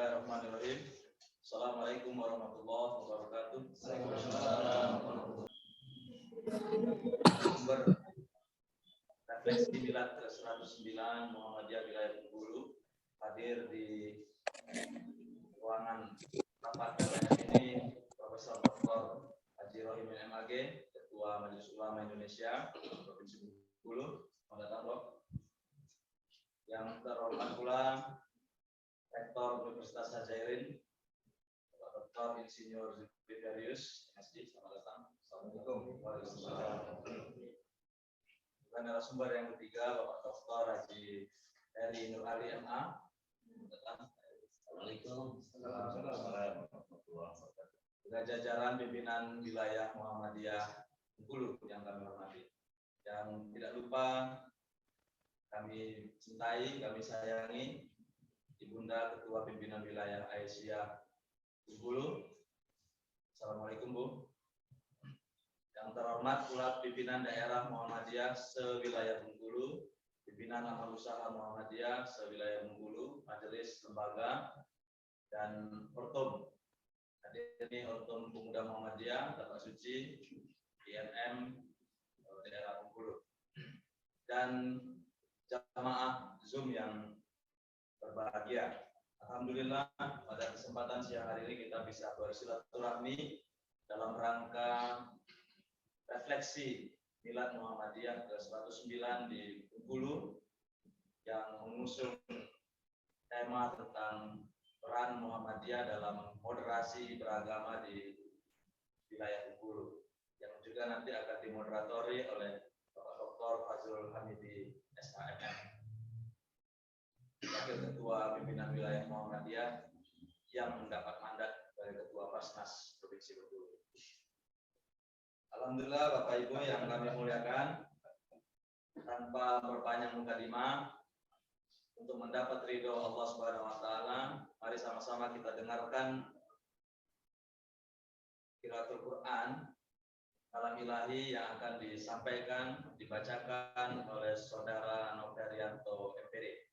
Bismillahirrahmanirrahim. Assalamualaikum warahmatullahi wabarakatuh. Sumber refleksi milad ke-109 Muhammadiyah Wilayah Bengkulu hadir di ruangan rapat ini Profesor Dr. Haji Rohimin MAG, Ketua Majelis Ulama Indonesia Provinsi Bengkulu. Selamat datang, Prof. Yang terhormat pula Rektor Universitas Hajairin, Dr. Insinyur Zulfikarius, MSD. Selamat datang. Assalamualaikum warahmatullahi wabarakatuh. Dan narasumber yang ketiga, Bapak Dr. Haji Heri Nur Ali MA. Assalamualaikum warahmatullahi wabarakatuh. Dengan jajaran pimpinan wilayah Muhammadiyah Bengkulu yang kami hormati. Yang tidak lupa kami cintai, kami sayangi Ibunda Ketua Pimpinan Wilayah Aisyah Bengkulu. Assalamualaikum, Bu. Yang terhormat pula pimpinan daerah Muhammadiyah sewilayah Bengkulu, pimpinan amal usaha Muhammadiyah sewilayah Bengkulu, majelis lembaga dan Ortum. Hadir ini Ortum Pemuda Muhammadiyah, Bapak Suci, INM daerah Bengkulu, dan jamaah Zoom yang berbahagia. Alhamdulillah pada kesempatan siang hari ini kita bisa bersilaturahmi dalam rangka refleksi Milad Muhammadiyah ke-109 di Bengkulu yang mengusung tema tentang peran Muhammadiyah dalam moderasi beragama di wilayah Bengkulu yang juga nanti akan dimoderatori oleh Bapak Dr. Fazrul Hamidi SHMM, Wakil Ketua Pimpinan Wilayah Muhammadiyah yang mendapat mandat dari Ketua Basnas Provinsi Bengkulu. Alhamdulillah Bapak Ibu yang kami muliakan, tanpa berpanjang mukadimah, untuk mendapat ridho Allah Subhanahu wa taala, mari sama-sama kita dengarkan qiraatul Quran kalam ilahi yang akan disampaikan, dibacakan oleh Saudara Noferianto MPD.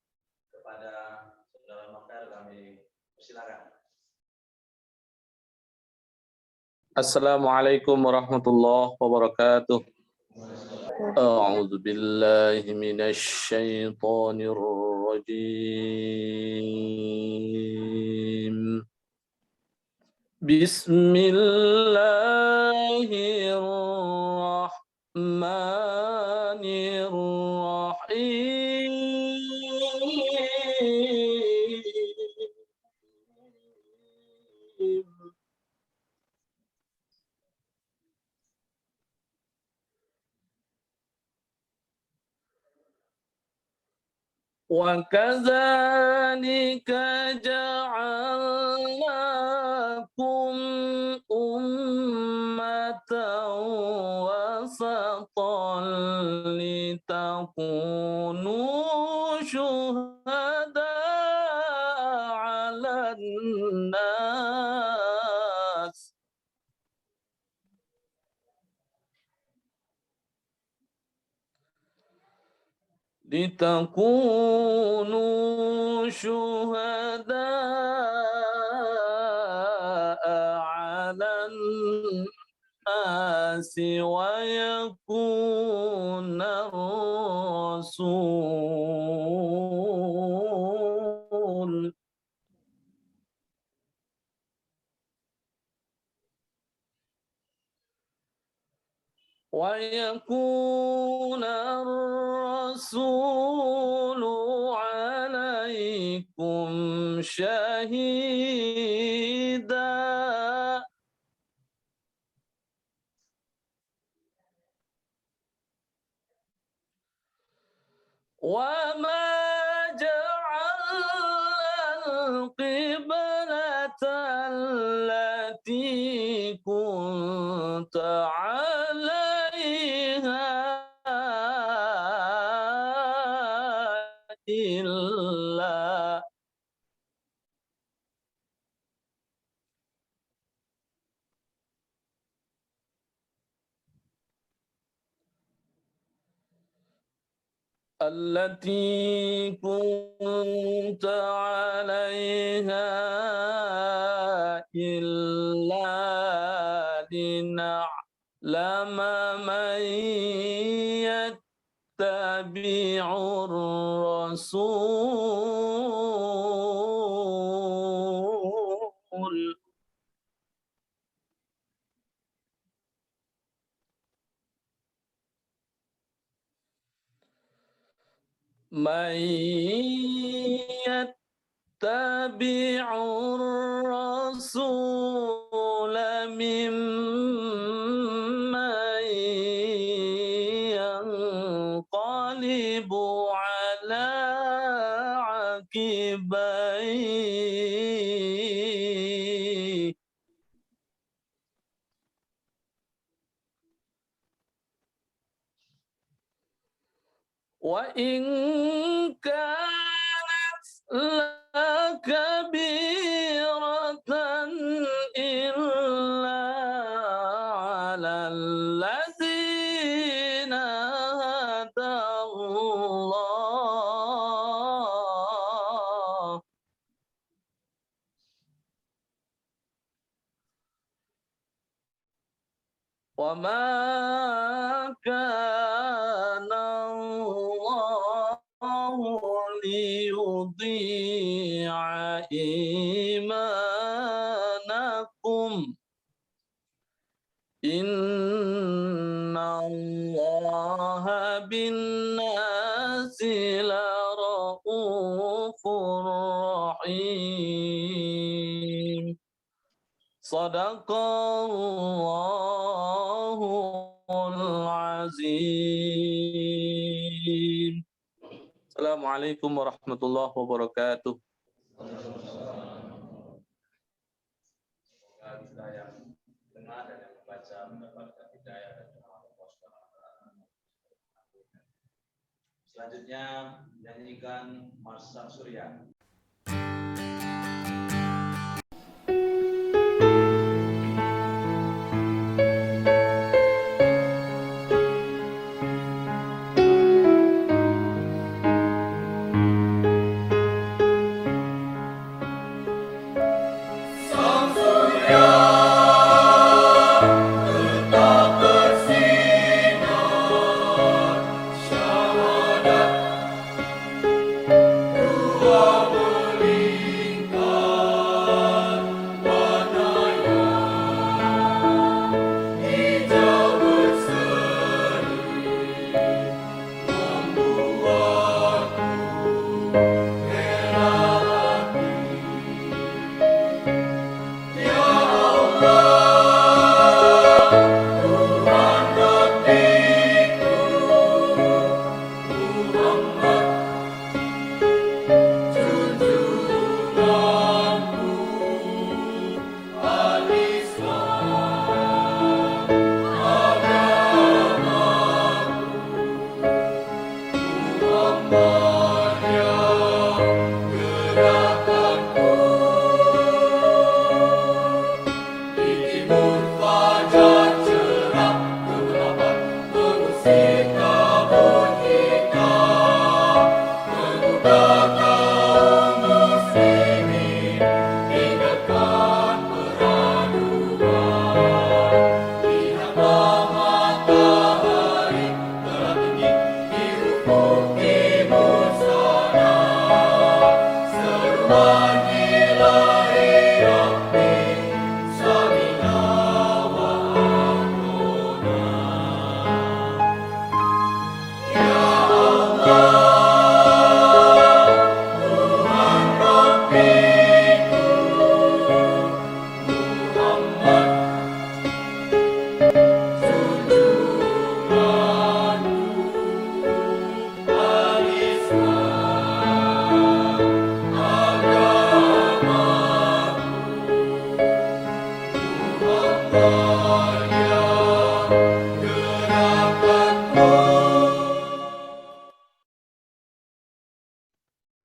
Kepada Saudara Novel kami persilakan. Assalamualaikum warahmatullahi wabarakatuh. A'udzu billahi minasy syaithanir rajim. Bismillahirrahmanirrahim. وَكَذَلِكَ جَعَلْنَاكُمْ أُمَّةً وَسَطًا لِتَكُونُوا شُهَدَاءَ عَلَى النَّاسِ لِتَكُونُوا شُهَدَاءَ عَلَى النَّاسِ وَيَكُونَ الرَّسُولُ عَلَيْكُمْ شَهِيدًا وَمَا جَعَلْنَا الْقِبْلَةَ الَّتِي كُنْتَ عَلَيْهَا إِلَّا التي كنت عليها lama man yattabi'ur rasul man yattabi'ur rasul mimman yanqalibu ala aqibaihi wa in kanat lakabiratan illa 'alal ladzina hadallah wa ma kana Allahu liyudhi'a imanakum inna Allaha bin-nasi laraufur rahim. Sadaqallahul azim. Assalamualaikum warahmatullahi wabarakatuh. Semoga kita yang dengar dan yang membaca mendapatkan hidayah dan rahmat Allah Subhanahu wa taala. Selanjutnya nyanyikan Mars Sang Surya.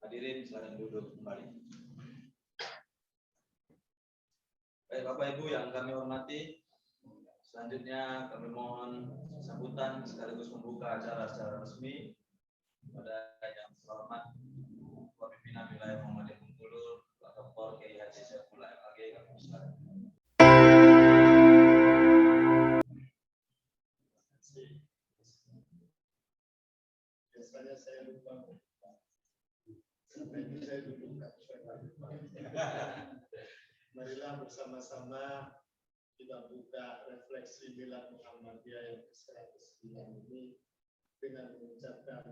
Hadirin silakan duduk kembali. Baik Bapak Ibu yang kami hormati, selanjutnya kami mohon sambutan sekaligus membuka acara secara resmi kepada yang terhormat Ketua Pimpinan Wilayah Muhammadiyah Bengkulu, Pak Dr. Kiai Haji Saifullah MAG. Kami silakan. Sampai ini saya duduk marilah bersama-sama kita buka refleksi Milad Muhammadiyah yang ke-109 ini dengan mengucapkan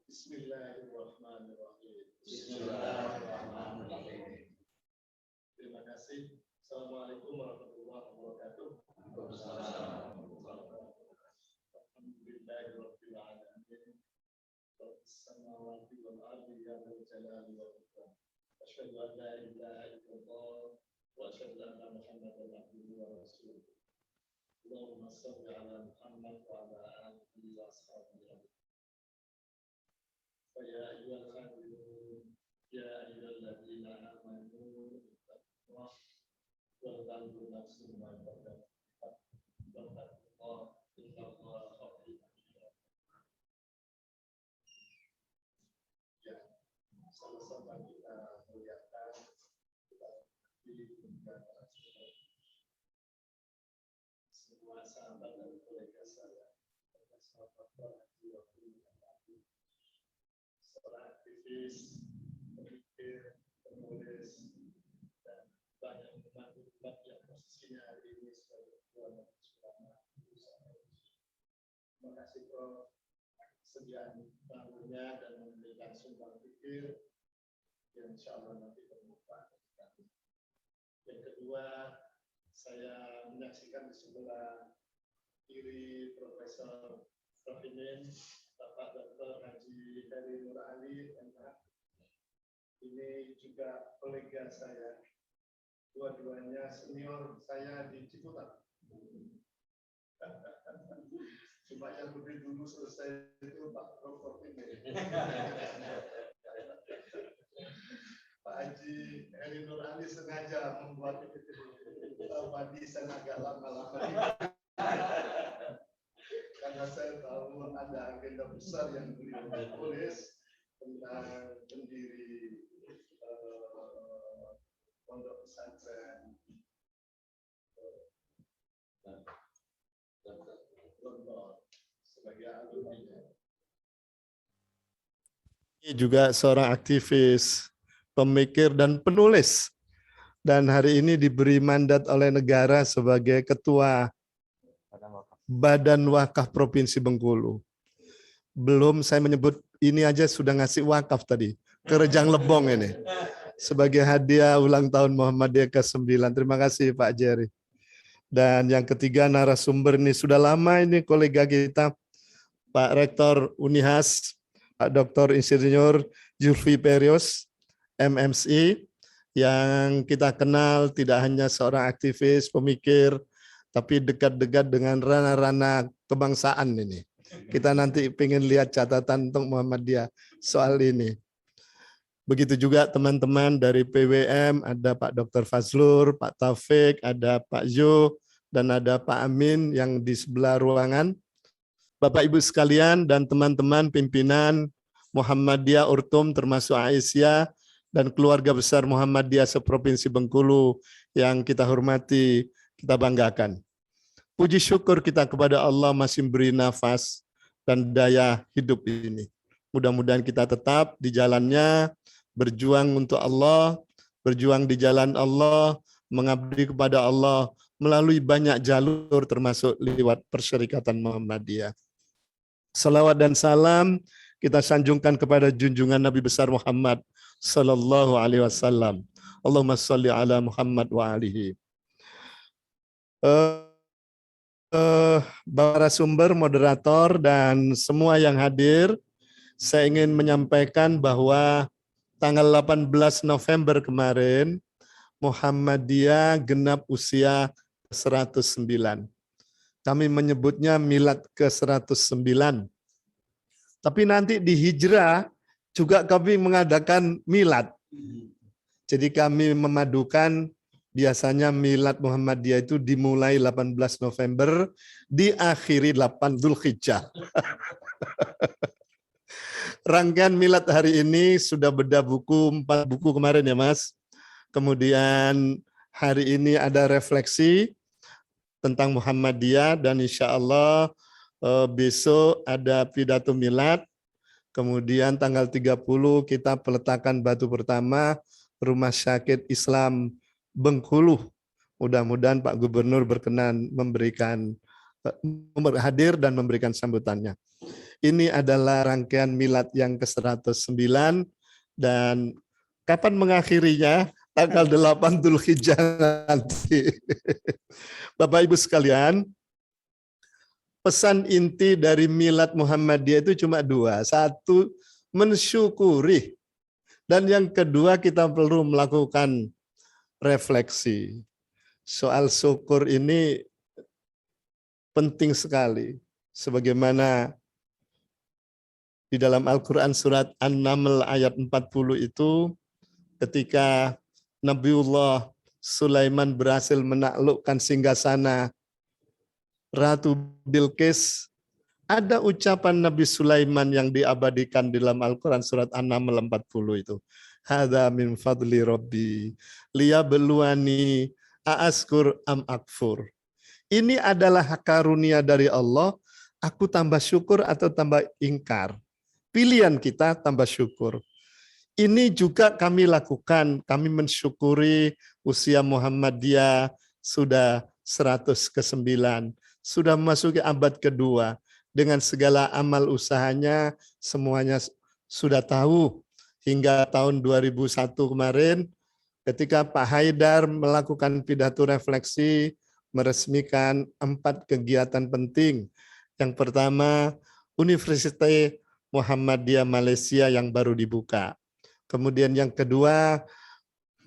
Bismillahirrahmanirrahim. Bismillahirrahmanirrahim. Terima kasih. Assalamualaikum warahmatullahi wabarakatuh. Alhamdulillahirabbil alamin. Samawati wal ardi ya dzal jalali wal ikram. Asyhadu an la ilaha illallah wa asyhadu anna Muhammadan abduhu wa rasuluh. Allahumma shalli ala Muhammad wa ala alihi wa ashabihi. Ya ayyuhal hadirin ya ayyuhalladzina amanu taqullaha wa tanzur nafsun ma qaddamat wattaqullaha innallaha khabirun bima ya sama-sama kita muliakan kita semua sahabat dan kolega saya sahabat seorang aktivis, pemikir, penulis, dan banyak umat yang posisinya hari ini sebagai ketua majelis ulama. Terima kasih Prof. Kesediaan bangunnya dan memberikan sumbang pikir yang insya Allah nanti bermanfaat. Yang kedua, saya menyaksikan di sebelah kiri Profesor Rofimin, Bapak Dr. Haji Heri Nur Ali, MH. Ini juga kolega saya, dua-duanya senior saya di Ciputat. Cuma yang lebih dulu selesai itu Pak Prof. Rofimin. Pak Haji Heri Nur Ali sengaja membuat barisan agak lama-lama. Karena saya tahu ada agenda besar yang beliau tulis tentang pendiri pondok pesantren sebagai alumni. Ini juga seorang aktivis, pemikir dan penulis. Dan hari ini diberi mandat oleh negara sebagai ketua Badan Wakaf Provinsi Bengkulu. Belum saya menyebut ini aja sudah ngasih wakaf tadi ke Rejang Lebong ini sebagai hadiah ulang tahun Muhammadiyah ke-9. Terima kasih Pak Jerry. Dan yang ketiga narasumber ini sudah lama ini kolega kita Pak Rektor Unihas, Pak Dr. Insinyur Julfi Perios, MMSI, yang kita kenal tidak hanya seorang aktivis, pemikir, tapi dekat-dekat dengan ranah-ranah kebangsaan ini. Kita nanti ingin lihat catatan untuk Muhammadiyah soal ini. Begitu juga teman-teman dari PWM, ada Pak Dr. Fazlur, Pak Taufik, ada Pak Jo, dan ada Pak Amin yang di sebelah ruangan. Bapak Ibu sekalian dan teman-teman pimpinan Muhammadiyah Urtum termasuk Aisyah dan keluarga besar Muhammadiyah seprovinsi Bengkulu yang kita hormati, kita banggakan. Puji syukur kita kepada Allah masih beri nafas dan daya hidup ini. Mudah-mudahan kita tetap di jalannya, berjuang untuk Allah, berjuang di jalan Allah, mengabdi kepada Allah melalui banyak jalur termasuk lewat Persyarikatan Muhammadiyah. Salawat dan salam kita sanjungkan kepada junjungan Nabi besar Muhammad sallallahu alaihi wasallam. Allahumma shalli ala Muhammad wa alihi. Para sumber, moderator, dan semua yang hadir, saya ingin menyampaikan bahwa tanggal 18 November kemarin, Muhammadiyah genap usia 109. Kami menyebutnya milad ke-109. Tapi nanti di Hijrah juga kami mengadakan milad. Jadi kami memadukan biasanya milad Muhammadiyah itu dimulai 18 November, diakhiri 8 Dzulhijjah. Rangkaian milad hari ini sudah bedah buku, 4 buku kemarin ya Mas. Kemudian hari ini ada refleksi tentang Muhammadiyah dan insya Allah besok ada pidato milad Kemudian tanggal 30 kita peletakan batu pertama Rumah Sakit Islam Bengkulu. Mudah-mudahan Pak Gubernur berkenan memberikan hadir dan memberikan sambutannya. Ini adalah rangkaian milad yang ke-109 dan kapan mengakhirinya? Tanggal 8 Dzulhijjah nanti. Bapak Ibu sekalian, pesan inti dari milad Muhammadiyah itu cuma dua. Satu, mensyukuri. Dan yang kedua, kita perlu melakukan refleksi. Soal syukur ini penting sekali. Sebagaimana di dalam Al-Quran surat An-Naml ayat 40 itu, ketika Nabiullah Sulaiman berhasil menaklukkan singgasana Ratu Bilqis, ada ucapan Nabi Sulaiman yang diabadikan di dalam Al-Quran surat An-Naml 40 itu. Hadza min fadli Rabbi liyabluwani a'askur am akfur. Ini adalah karunia dari Allah, aku tambah syukur atau tambah ingkar. Pilihan kita tambah syukur. Ini juga kami lakukan, kami mensyukuri usia Muhammadiyah sudah 100 ke-9, sudah memasuki abad kedua. Dengan segala amal usahanya, semuanya sudah tahu. Hingga tahun 2001 kemarin, ketika Pak Haidar melakukan pidato refleksi, meresmikan 4 kegiatan penting. Yang pertama, Universitas Muhammadiyah Malaysia yang baru dibuka. Kemudian yang kedua,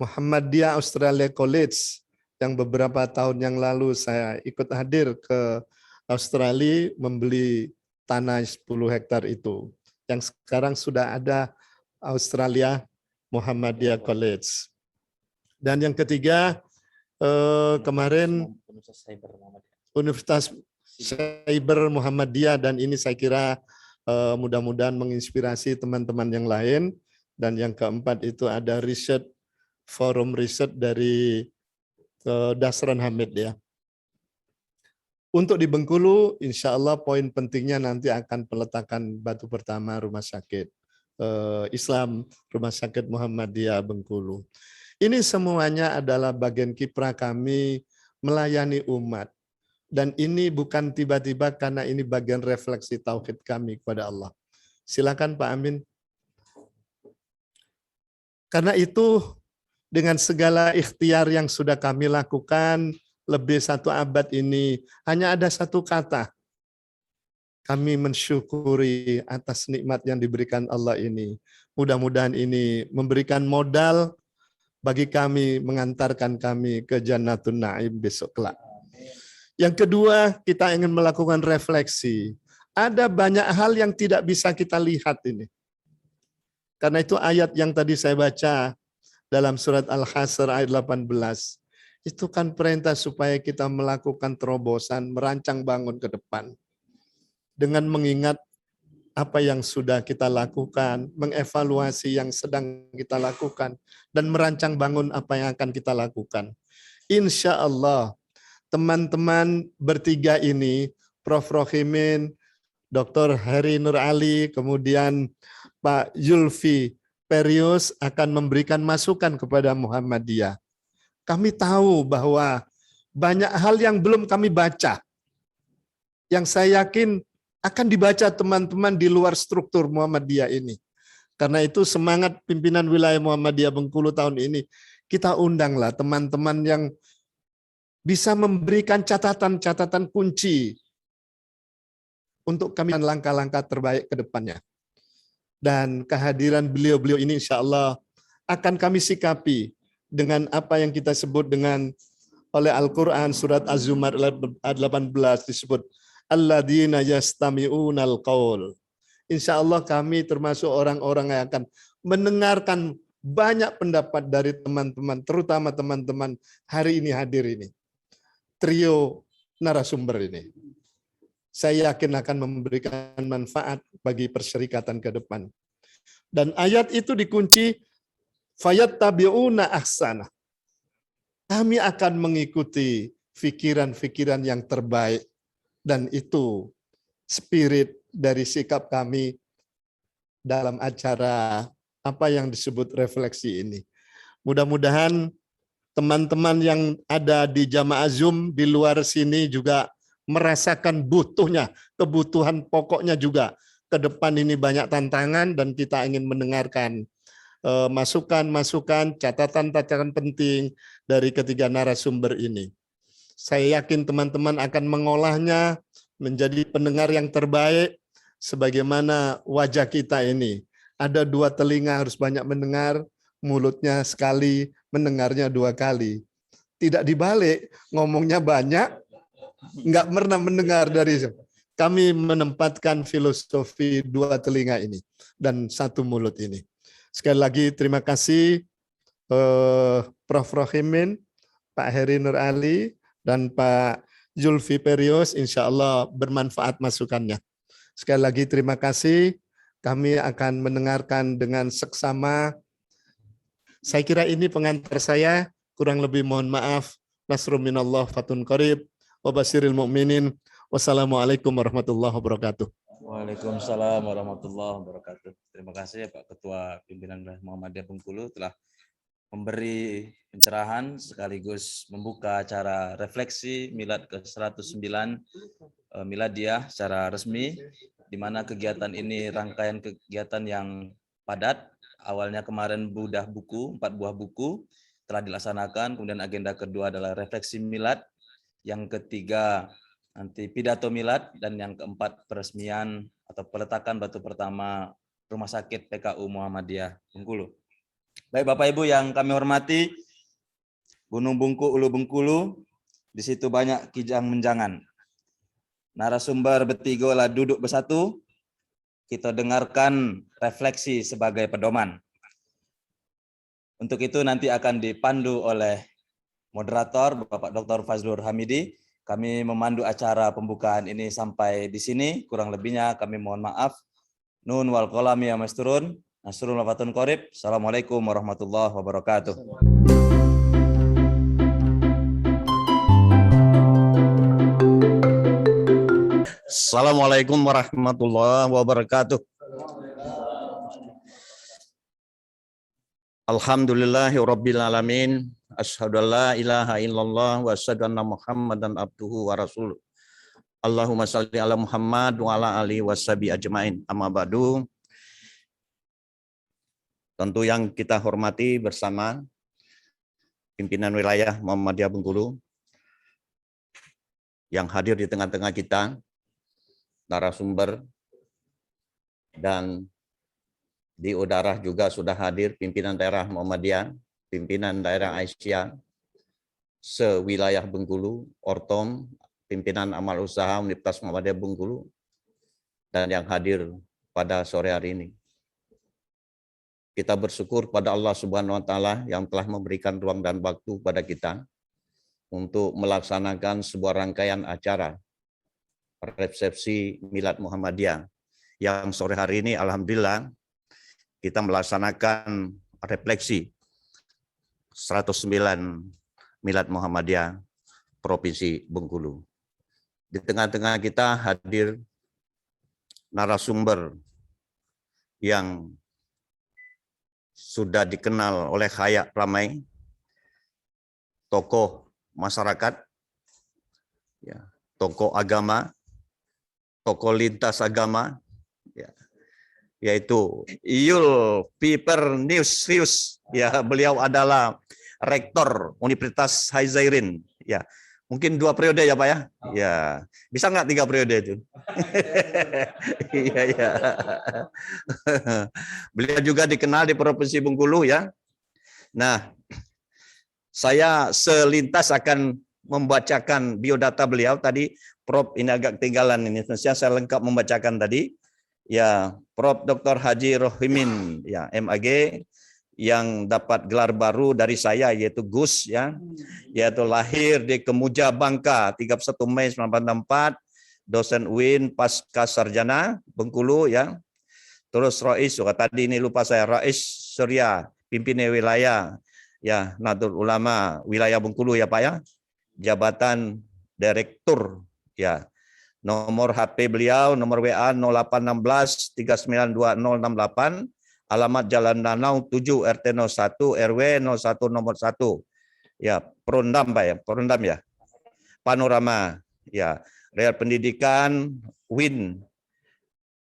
Muhammadiyah Australia College yang beberapa tahun yang lalu saya ikut hadir ke Australia membeli tanah 10 hektar itu. Yang sekarang sudah ada Australia Muhammadiyah College. Dan yang ketiga, kemarin Universitas Cyber Muhammadiyah, dan ini saya kira mudah-mudahan menginspirasi teman-teman yang lain. Dan yang keempat itu ada forum riset dari Dasran Hamid ya. Untuk di Bengkulu, insya Allah poin pentingnya nanti akan peletakan batu pertama rumah sakit Islam, Rumah Sakit Muhammadiyah Bengkulu. Ini semuanya adalah bagian kiprah kami melayani umat. Dan ini bukan tiba-tiba, karena ini bagian refleksi tauhid kami kepada Allah. Silakan Pak Amin. Karena itu dengan segala ikhtiar yang sudah kami lakukan lebih 1 abad ini, hanya ada satu kata. Kami mensyukuri atas nikmat yang diberikan Allah ini. Mudah-mudahan ini memberikan modal bagi kami, mengantarkan kami ke Jannatun Na'im besok kelak. Yang kedua, kita ingin melakukan refleksi. Ada banyak hal yang tidak bisa kita lihat ini. Karena itu ayat yang tadi saya baca dalam surat Al-Hasr ayat 18, itu kan perintah supaya kita melakukan terobosan, merancang bangun ke depan. Dengan mengingat apa yang sudah kita lakukan, mengevaluasi yang sedang kita lakukan, dan merancang bangun apa yang akan kita lakukan. Insya Allah, teman-teman bertiga ini, Prof. Rohimin, Dr. Heri Nur Ali, kemudian Pak Zulfi Perius akan memberikan masukan kepada Muhammadiyah. Kami tahu bahwa banyak hal yang belum kami baca, yang saya yakin akan dibaca teman-teman di luar struktur Muhammadiyah ini. Karena itu semangat pimpinan wilayah Muhammadiyah Bengkulu tahun ini, kita undanglah teman-teman yang bisa memberikan catatan-catatan kunci untuk kami dan langkah-langkah terbaik ke depannya. Dan kehadiran beliau-beliau ini insya Allah akan kami sikapi dengan apa yang kita sebut dengan oleh Al-Quran surat Az-Zumar 18 disebut alladzina yastami'unal qaul. Insya Allah kami termasuk orang-orang yang akan mendengarkan banyak pendapat dari teman-teman, terutama teman-teman hari ini hadir ini. Trio narasumber ini. Saya yakin akan memberikan manfaat bagi perserikatan ke depan. Dan ayat itu dikunci fayattabi'una ahsana. Kami akan mengikuti pikiran-pikiran yang terbaik, dan itu spirit dari sikap kami dalam acara apa yang disebut refleksi ini. Mudah-mudahan teman-teman yang ada di jamaah Zoom di luar sini juga merasakan butuhnya, kebutuhan pokoknya juga. Ke depan ini banyak tantangan dan kita ingin mendengarkan masukan-masukan, catatan-catatan penting dari ketiga narasumber ini. Saya yakin teman-teman akan mengolahnya menjadi pendengar yang terbaik sebagaimana wajah kita ini. Ada 2 telinga harus banyak mendengar, mulutnya sekali, mendengarnya 2 kali. Tidak dibalik, ngomongnya banyak, nggak pernah mendengar dari itu. Kami menempatkan filosofi 2 telinga ini dan 1 mulut ini. Sekali lagi terima kasih Prof. Rohimin, Pak Heri Nur Ali, dan Pak Zulfi Perios. Insya Allah bermanfaat masukannya. Sekali lagi terima kasih. Kami akan mendengarkan dengan seksama. Saya kira ini pengantar saya. Kurang lebih mohon maaf. Nasrun minallah fatun qarib. Wabashiril mu'minin. Wassalamualaikum warahmatullahi wabarakatuh. Waalaikumsalam warahmatullahi wabarakatuh. Terima kasih ya Pak Ketua Pimpinan Muhammadiyah Bengkulu telah memberi pencerahan sekaligus membuka acara refleksi Milad ke-109 Miladiyah secara resmi, di mana kegiatan ini rangkaian kegiatan yang padat. Awalnya kemarin bedah buku, 4 buah buku telah dilaksanakan, kemudian agenda kedua adalah refleksi Milad, yang ketiga nanti pidato Milad, dan yang keempat peresmian atau peletakan batu pertama Rumah Sakit PKU Muhammadiyah Bengkulu. Baik Bapak Ibu yang kami hormati, Gunung Bungku, Ulu Bengkulu, di situ banyak kijang menjangan. Narasumber bertiga lah duduk bersatu, kita dengarkan refleksi sebagai pedoman. Untuk itu nanti akan dipandu oleh moderator Bapak Dr. Fazlur Hamidi. Kami memandu acara pembukaan ini sampai di sini. Kurang lebihnya kami mohon maaf. Nun wal qalami ya masturun. Nasrul wafatun qorib. Assalamualaikum warahmatullahi wabarakatuh. Assalamualaikum warahmatullahi wabarakatuh. Alhamdulillahi rabbil alamin. Asyhadu an la ilaha illallah wa asyhadu anna Muhammadan abduhu wa rasuluh. Allahumma shalli ala Muhammad wa ala alihi washabi ajmain. Amma ba'du. Tentu yang kita hormati bersama pimpinan wilayah Muhammadiyah Bengkulu yang hadir di tengah-tengah kita, narasumber, dan di udara juga sudah hadir pimpinan daerah Muhammadiyah, pimpinan daerah Aisyah, sewilayah Bengkulu, Ortom, pimpinan amal usaha Universitas Muhammadiyah Bengkulu, dan yang hadir pada sore hari ini. Kita bersyukur pada Allah Subhanahu wa Ta'ala yang telah memberikan ruang dan waktu pada kita untuk melaksanakan sebuah rangkaian acara resepsi Milad Muhammadiyah yang sore hari ini alhamdulillah kita melaksanakan refleksi 109 Milad Muhammadiyah Provinsi Bengkulu. Di tengah-tengah kita hadir narasumber yang sudah dikenal oleh khalayak ramai, tokoh masyarakat, ya, tokoh agama, tokoh lintas agama, ya, yaitu Iyul Pipernius, ya, beliau adalah rektor Universitas Haizairin, ya. Mungkin 2 periode ya Pak ya? Ya, bisa nggak 3 periode itu? Iya, iya. Beliau juga dikenal di Provinsi Bengkulu ya. Nah, saya selintas akan membacakan biodata beliau tadi. Prof ini agak ketinggalan ini. Saya lengkap membacakan tadi. Ya, Prof Dr. Haji Rohimin ya, MAG, yang dapat gelar baru dari saya yaitu Gus ya, yaitu lahir di Kemuja Bangka 31 Mei 1964, dosen UIN pasca sarjana Bengkulu ya. Terus Rais, tadi ini lupa saya, Rais Surya, pimpinan wilayah ya Nahdlatul Ulama wilayah Bengkulu ya Pak ya. Jabatan Direktur ya Nomor HP beliau, nomor WA 0816 392068, alamat Jalan Danau 7 RT 01 RW 01 nomor 1. Ya, Perondam Pak ya, Perondam ya. Panorama ya, Real Pendidikan Win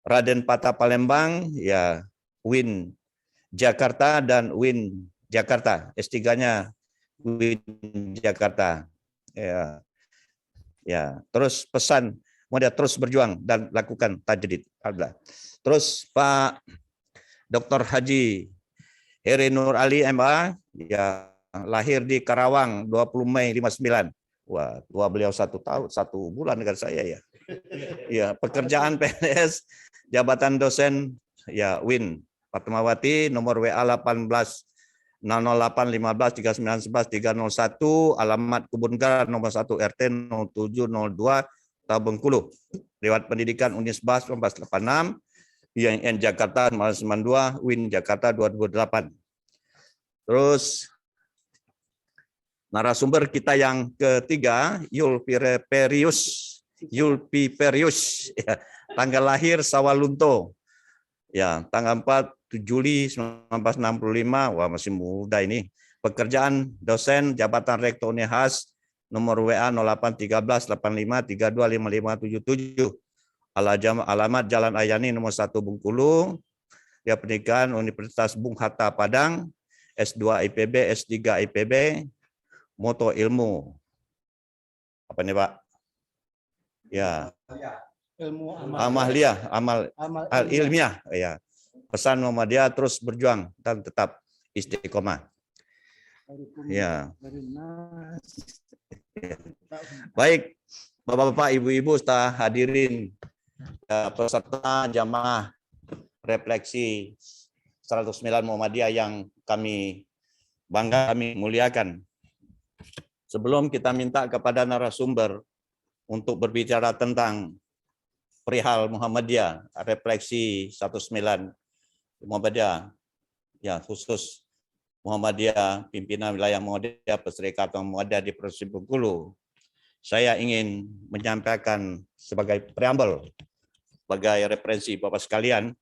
Raden Patah Palembang ya, Win Jakarta dan Win Jakarta. S3-nya Win Jakarta. Ya. Ya, terus pesan mau dia terus berjuang dan lakukan tajdid. Alhamdulillah. Terus Pak Dr. Haji Heri Nur Ali MA ya, lahir di Karawang 20 Mei 59. Wah, tua beliau 1 tahun 1 bulan dengan saya ya. Ya, pekerjaan PNS, jabatan dosen ya Win Fatmawati, nomor WA 18 008 15 39 11 301, alamat Kebun Garan nomor 1 RT 0702 Bengkulu. Lewat pendidikan Unisbas 1486, IAIN Jakarta 92, Win Jakarta 2008. Terus narasumber kita yang ketiga, Yulpi Perius, ya, tanggal lahir Sawalunto, ya, tanggal 4 Juli 1965, wah masih muda ini. Pekerjaan dosen, jabatan rektor Unihas, nomor WA 0813 85 32 5577. Alamat Jalan Ayani nomor 1 Bengkulu. Ya, pendidikan Universitas Bung Hatta Padang, S2 IPB, S3 IPB, moto ilmu. Apa nih Pak? Ya. Ilmu amal ilmiah ya. Pesan Muhammadiyah terus berjuang dan tetap istiqomah. Ya. Baik, Bapak-bapak, Ibu-ibu, serta hadirin peserta jamaah refleksi 109 Muhammadiyah yang kami bangga, kami muliakan. Sebelum kita minta kepada narasumber untuk berbicara tentang perihal Muhammadiyah, refleksi 19 Muhammadiyah, ya khusus Muhammadiyah, pimpinan wilayah Muhammadiyah, Perserikatan Muhammadiyah di Provinsi Bengkulu, saya ingin menyampaikan sebagai preambel, sebagai referensi Bapak sekalian,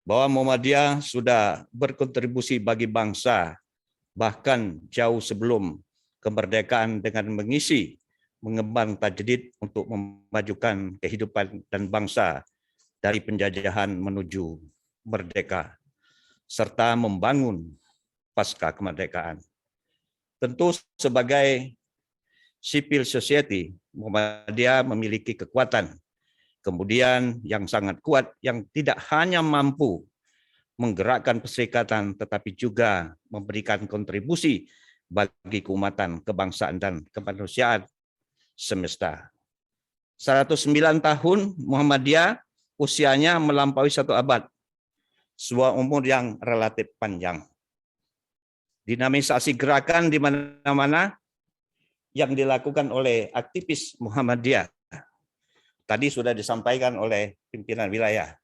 bahwa Muhammadiyah sudah berkontribusi bagi bangsa, bahkan jauh sebelum kemerdekaan dengan mengemban tajdid untuk memajukan kehidupan dan bangsa dari penjajahan menuju merdeka, serta membangun pasca kemerdekaan. Tentu sebagai civil society, Muhammadiyah memiliki kekuatan, kemudian yang sangat kuat yang tidak hanya mampu menggerakkan perserikatan, tetapi juga memberikan kontribusi bagi keumatan, kebangsaan, dan kemanusiaan semesta. 109 tahun Muhammadiyah, usianya melampaui 1 abad, sebuah umur yang relatif panjang. Dinamisasi gerakan di mana-mana yang dilakukan oleh aktivis Muhammadiyah. Tadi sudah disampaikan oleh pimpinan wilayah.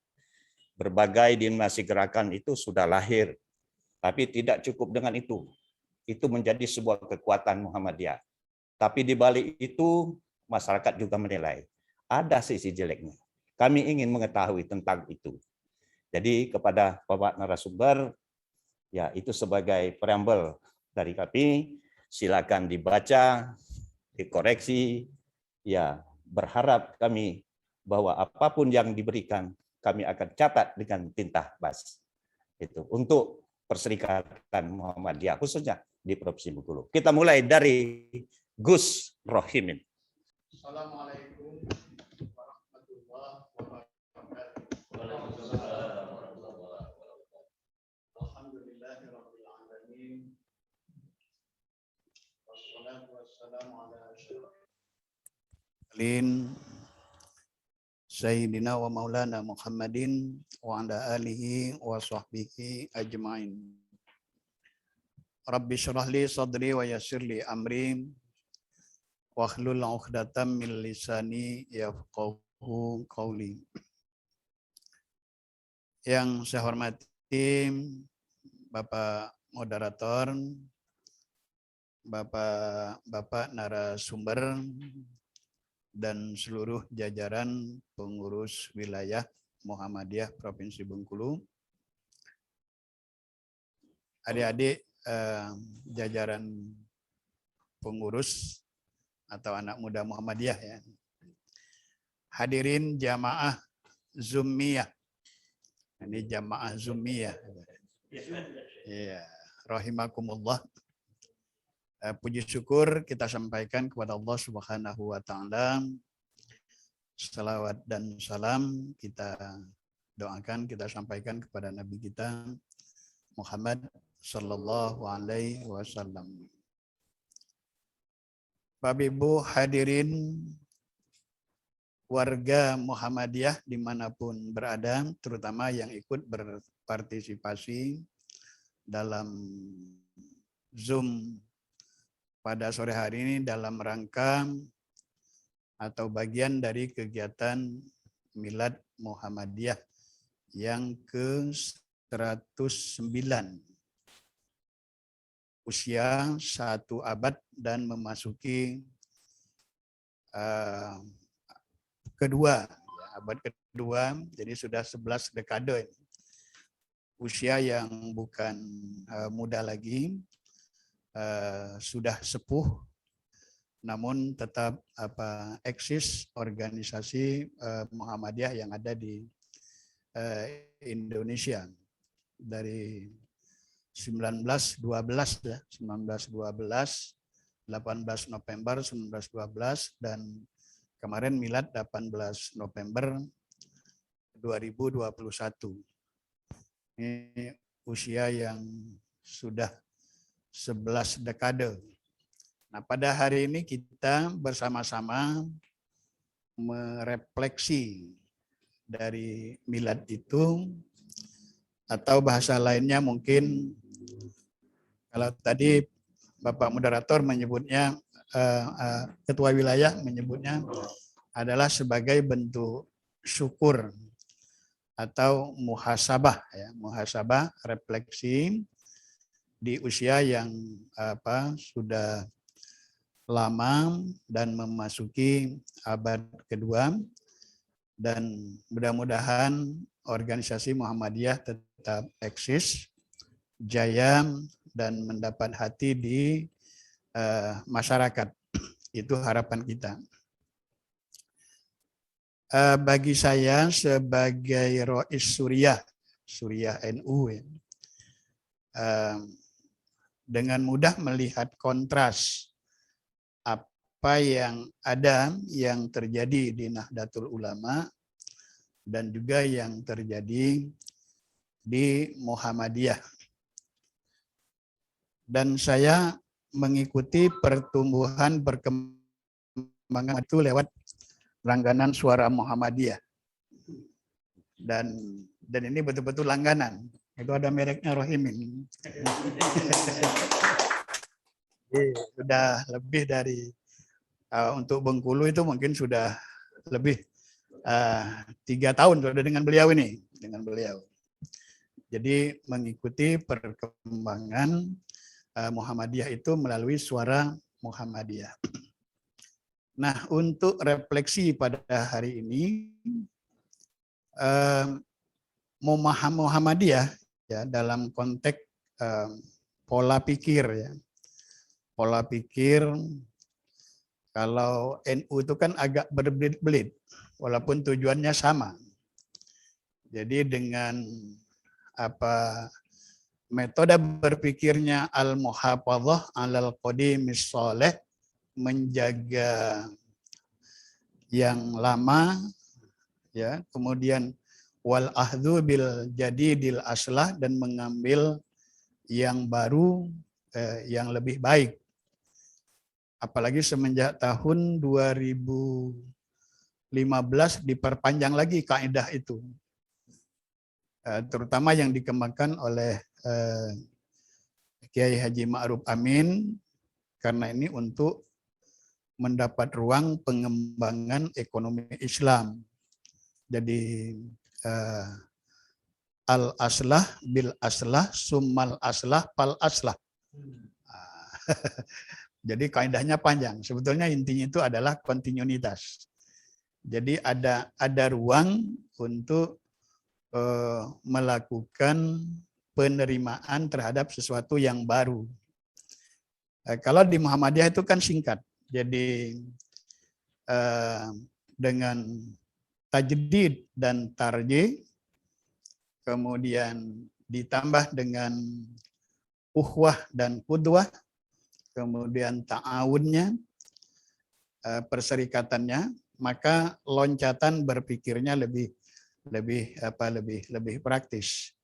Berbagai dinamisasi gerakan itu sudah lahir, tapi tidak cukup dengan itu. Itu menjadi sebuah kekuatan Muhammadiyah. Tapi di balik itu masyarakat juga menilai ada sisi jeleknya. Kami ingin mengetahui tentang itu. Jadi kepada Bapak narasumber, ya itu sebagai preambel dari kami, silakan dibaca, dikoreksi, ya berharap kami bahwa apapun yang diberikan kami akan catat dengan tinta bas. Itu untuk Perserikatan Muhammadiyah khususnya di Provinsi Bengkulu. Kita mulai dari Gus Rohimin. Assalamualaikum warahmatullahi wabarakatuh. Alhamdulillahirabbil alamin. Wassalatu wassalamu ala asyrofil Sayyidina wa Maulana Muhammadin wa ala alihi wa sahbihi ajmain. Rabbi syrah li sadri wa yassir li amri wahlul 'uqdatam min lisani yafqahu qawli. Yang saya hormati Bapak moderator, Bapak narasumber, dan seluruh jajaran pengurus wilayah Muhammadiyah Provinsi Bengkulu. Adik-adik jajaran pengurus atau anak muda Muhammadiyah ya. Hadirin jamaah Zummiyah. Ini jamaah Zummiyah. Ya, rahimakumullah. Puji syukur kita sampaikan kepada Allah Subhanahu wa taala. Salawat dan salam kita doakan, kita sampaikan kepada Nabi kita Muhammad sallallahu alaihi wasallam. Bapak Ibu hadirin warga Muhammadiyah dimanapun berada, terutama yang ikut berpartisipasi dalam Zoom pada sore hari ini dalam rangka atau bagian dari kegiatan Milad Muhammadiyah yang ke-109. Usia 1 abad dan memasuki kedua, abad kedua, jadi sudah 11 dekade. Usia yang bukan muda lagi, sudah sepuh, namun tetap eksis organisasi Muhammadiyah yang ada di Indonesia dari 1912 ya, 1912, 18 November 1912 dan kemarin milad 18 November 2021. Ini usia yang sudah 11 dekade. Nah, pada hari ini kita bersama-sama merefleksi dari milad itu, atau bahasa lainnya mungkin kalau tadi Bapak Moderator menyebutnya, Ketua Wilayah menyebutnya adalah sebagai bentuk syukur atau muhasabah, ya, muhasabah refleksi di usia yang sudah lama dan memasuki abad kedua, dan mudah-mudahan organisasi Muhammadiyah tetap eksis, jaya, dan mendapat hati di masyarakat. Itu harapan kita. Bagi saya sebagai Rois Suriah NU, dengan mudah melihat kontras apa yang ada, yang terjadi di Nahdlatul Ulama dan juga yang terjadi di Muhammadiyah. Dan saya mengikuti pertumbuhan perkembangan itu lewat langganan Suara Muhammadiyah. Dan ini betul-betul langganan. Itu ada mereknya Rohimin. Sudah lebih dari untuk Bengkulu itu mungkin sudah lebih 3 tahun sudah dengan beliau ini, dengan beliau. Jadi mengikuti perkembangan Muhammadiyah itu melalui Suara Muhammadiyah. Nah, untuk refleksi pada hari ini, Muhammadiyah ya dalam konteks pola pikir ya. Pola pikir kalau NU itu kan agak berbelit-belit walaupun tujuannya sama. Jadi dengan metode berpikirnya al-muhafadzah 'alal qadimis shalih, menjaga yang lama ya, kemudian wal ahdzu bil jadidil aslah, dan mengambil yang baru yang lebih baik. Apalagi semenjak tahun 2015 diperpanjang lagi kaidah itu. Terutama yang dikembangkan oleh Kiai Haji Ma'ruf Amin, karena ini untuk mendapat ruang pengembangan ekonomi Islam. Jadi al-aslah bil aslah summal aslah pal aslah. Jadi kaidahnya panjang. Sebetulnya intinya itu adalah kontinuitas. Jadi ada ruang untuk melakukan penerimaan terhadap sesuatu yang baru. Kalau di Muhammadiyah itu kan singkat. Jadi dengan tajdid dan tarjih, kemudian ditambah dengan uhwah dan qudwah, kemudian ta'awunnya, perserikatannya, maka loncatan berpikirnya lebih praktis.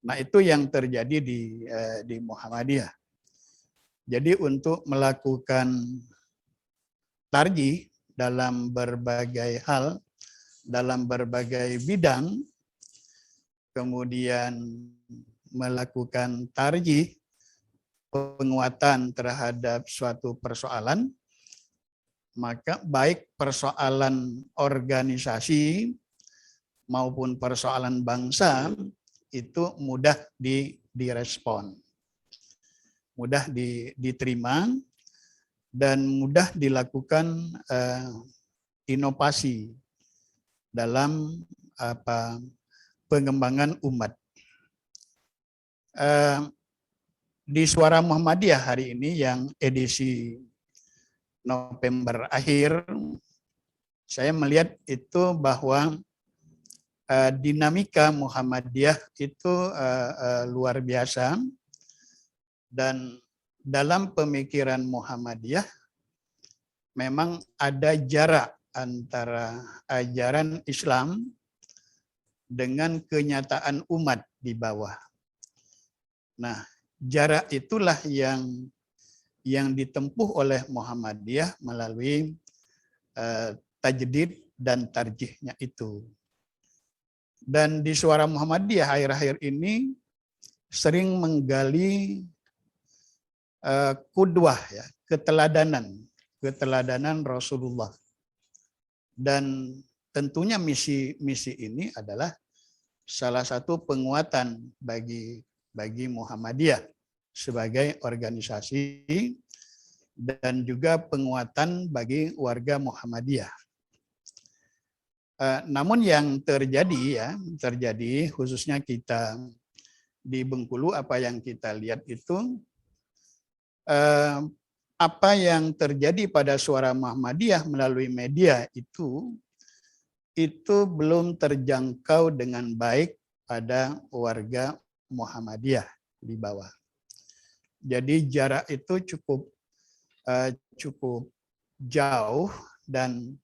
Nah, itu yang terjadi di Muhammadiyah. Jadi untuk melakukan tarjih dalam berbagai hal, dalam berbagai bidang, kemudian melakukan tarjih, penguatan terhadap suatu persoalan, maka baik persoalan organisasi maupun persoalan bangsa itu mudah direspon, mudah diterima, dan mudah dilakukan inovasi dalam pengembangan umat. Di Suara Muhammadiyah hari ini yang edisi November akhir, saya melihat itu bahwa dinamika Muhammadiyah itu luar biasa, dan dalam pemikiran Muhammadiyah memang ada jarak antara ajaran Islam dengan kenyataan umat di bawah. Nah, jarak itulah yang ditempuh oleh Muhammadiyah melalui tajdid dan tarjihnya itu. Dan di Suara Muhammadiyah akhir-akhir ini sering menggali qudwah, ya, keteladanan Rasulullah. Dan tentunya misi ini adalah salah satu penguatan bagi Muhammadiyah sebagai organisasi dan juga penguatan bagi warga Muhammadiyah. Namun yang terjadi khususnya kita di Bengkulu, apa yang kita lihat itu apa yang terjadi pada Suara Muhammadiyah melalui media itu belum terjangkau dengan baik pada warga Muhammadiyah di bawah. Jadi jarak itu cukup jauh, dan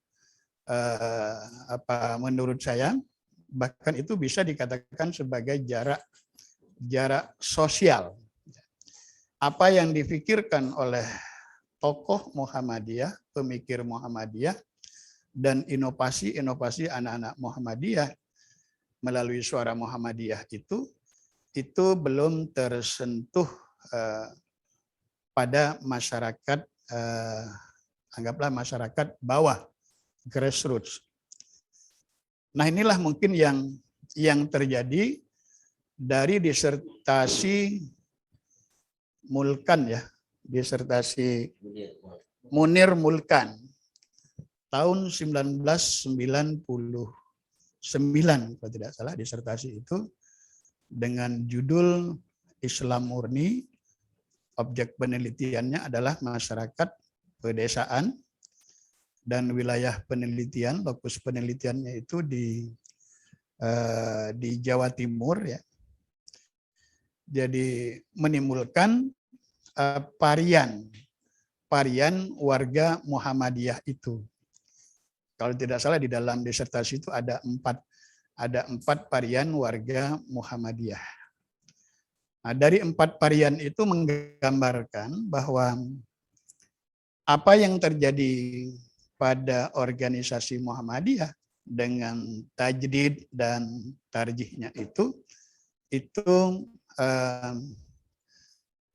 menurut saya bahkan itu bisa dikatakan sebagai jarak sosial. Apa yang difikirkan oleh tokoh Muhammadiyah, pemikir Muhammadiyah, dan inovasi anak-anak Muhammadiyah melalui Suara Muhammadiyah itu belum tersentuh pada masyarakat, anggaplah masyarakat bawah, grassroots. Nah, inilah mungkin yang terjadi dari disertasi Mulkan, ya, disertasi Munir Mulkan tahun 1999 kalau tidak salah, disertasi itu dengan judul Islam Murni. Objek penelitiannya adalah masyarakat pedesaan, dan wilayah penelitian, lokus penelitiannya itu di Jawa Timur, ya. Jadi menimbulkan varian warga Muhammadiyah itu. Kalau tidak salah di dalam disertasi itu ada empat varian warga Muhammadiyah. Nah, dari 4 varian itu menggambarkan bahwa apa yang terjadi pada organisasi Muhammadiyah dengan tajdid dan tarjihnya itu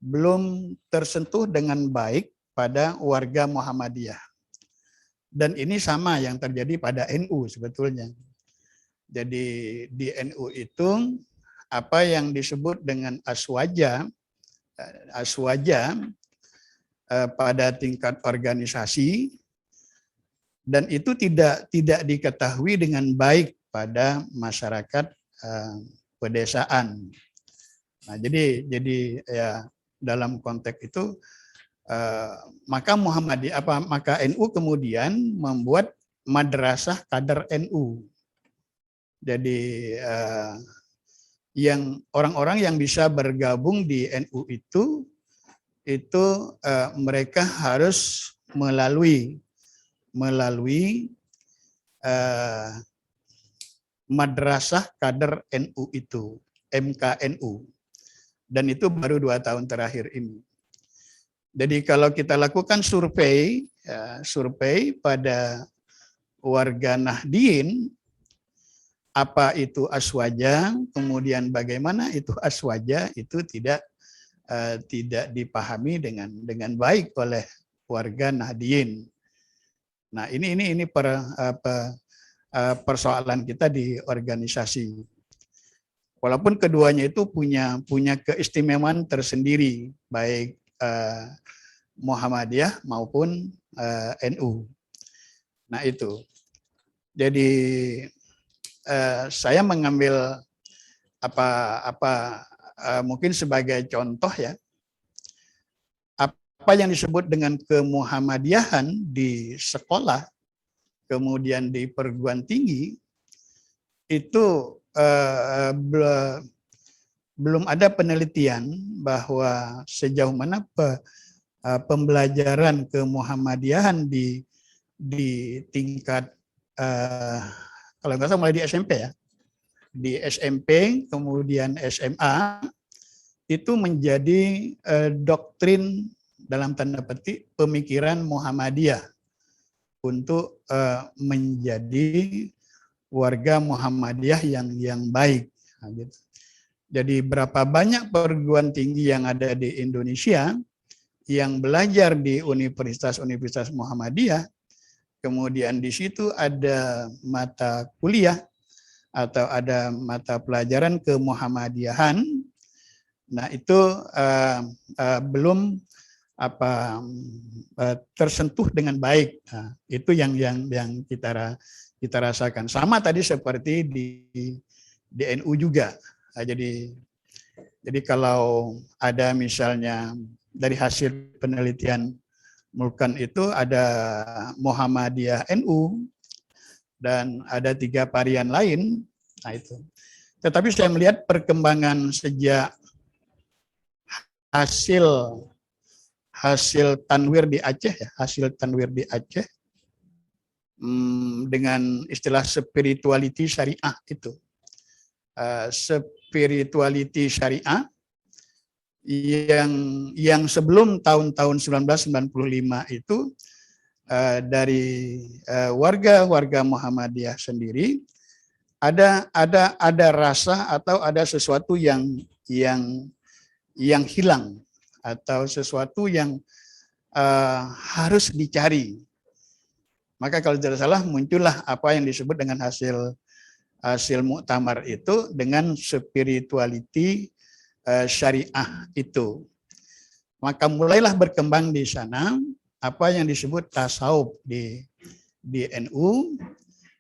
belum tersentuh dengan baik pada warga Muhammadiyah. Dan ini sama yang terjadi pada NU sebetulnya. Jadi di NU itu apa yang disebut dengan aswaja pada tingkat organisasi, dan itu tidak diketahui dengan baik pada masyarakat pedesaan. Nah, jadi ya dalam konteks itu maka maka NU kemudian membuat madrasah kader NU. Jadi yang orang-orang yang bisa bergabung di NU itu mereka harus melalui madrasah kader NU itu, MKNU, dan itu baru 2 tahun terakhir ini. Jadi kalau kita lakukan survei pada warga Nahdien, apa itu aswaja, kemudian bagaimana itu aswaja, itu tidak dipahami dengan baik oleh warga Nahdien. Nah, ini persoalan kita di organisasi. Walaupun keduanya itu punya keistimewaan tersendiri, baik Muhammadiyah maupun NU. Nah, itu. Jadi saya mengambil mungkin sebagai contoh ya, apa yang disebut dengan kemuhammadiyahan di sekolah, kemudian di perguruan tinggi, itu belum ada penelitian bahwa sejauh mana pembelajaran kemuhammadiyahan di tingkat kalau nggak salah mulai di SMP ya, di SMP kemudian SMA itu menjadi doktrin dalam tanda petik pemikiran Muhammadiyah untuk menjadi warga Muhammadiyah yang baik. Nah, gitu. Jadi berapa banyak perguruan tinggi yang ada di Indonesia yang belajar di universitas-universitas Muhammadiyah, kemudian di situ ada mata kuliah atau ada mata pelajaran kemuhammadiyahan. Nah, itu belum tersentuh dengan baik. Nah, itu yang kita rasakan. Sama tadi seperti di NU juga. Nah, jadi kalau ada misalnya dari hasil penelitian Mulkan itu ada Muhammadiyah NU dan ada 3 varian lain. Nah, itu. Tetapi saya melihat perkembangan sejak hasil tanwir di Aceh ya, dengan istilah spirituality syariah itu. Spirituality syariah yang sebelum tahun 1995 itu dari warga Muhammadiyah sendiri ada rasa atau ada sesuatu yang hilang atau sesuatu yang harus dicari. Maka kalau tidak salah muncullah apa yang disebut dengan hasil muktamar itu dengan spirituality syariah itu. Maka mulailah berkembang di sana apa yang disebut tasawuf di NU,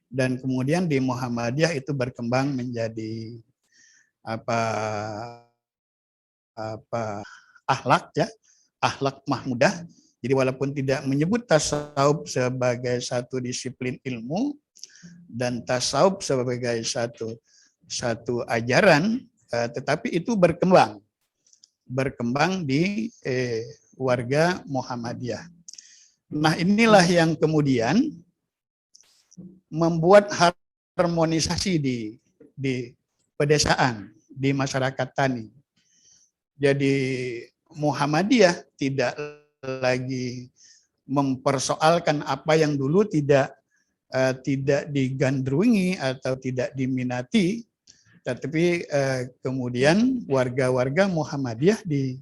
dan kemudian di Muhammadiyah itu berkembang menjadi akhlak ya, akhlak mahmudah. Jadi walaupun tidak menyebut tasawuf sebagai satu disiplin ilmu dan tasawuf sebagai satu ajaran, tetapi itu berkembang di warga Muhammadiyah. Nah, inilah yang kemudian membuat harmonisasi di pedesaan, di masyarakat tani. Jadi Muhammadiyah tidak lagi mempersoalkan apa yang dulu tidak digandrungi atau tidak diminati, tetapi kemudian warga-warga Muhammadiyah di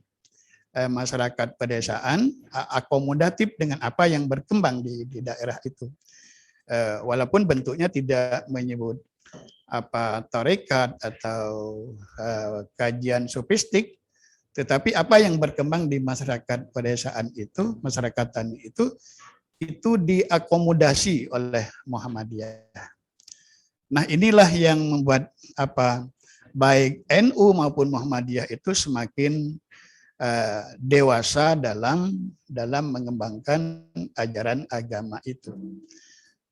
masyarakat pedesaan akomodatif dengan apa yang berkembang di daerah itu. Walaupun bentuknya tidak menyebut tarekat atau kajian sofistik, Tetapi apa yang berkembang di masyarakat pedesaan itu, masyarakat tani itu diakomodasi oleh Muhammadiyah. Nah, inilah yang membuat baik NU maupun Muhammadiyah itu semakin dewasa dalam mengembangkan ajaran agama itu.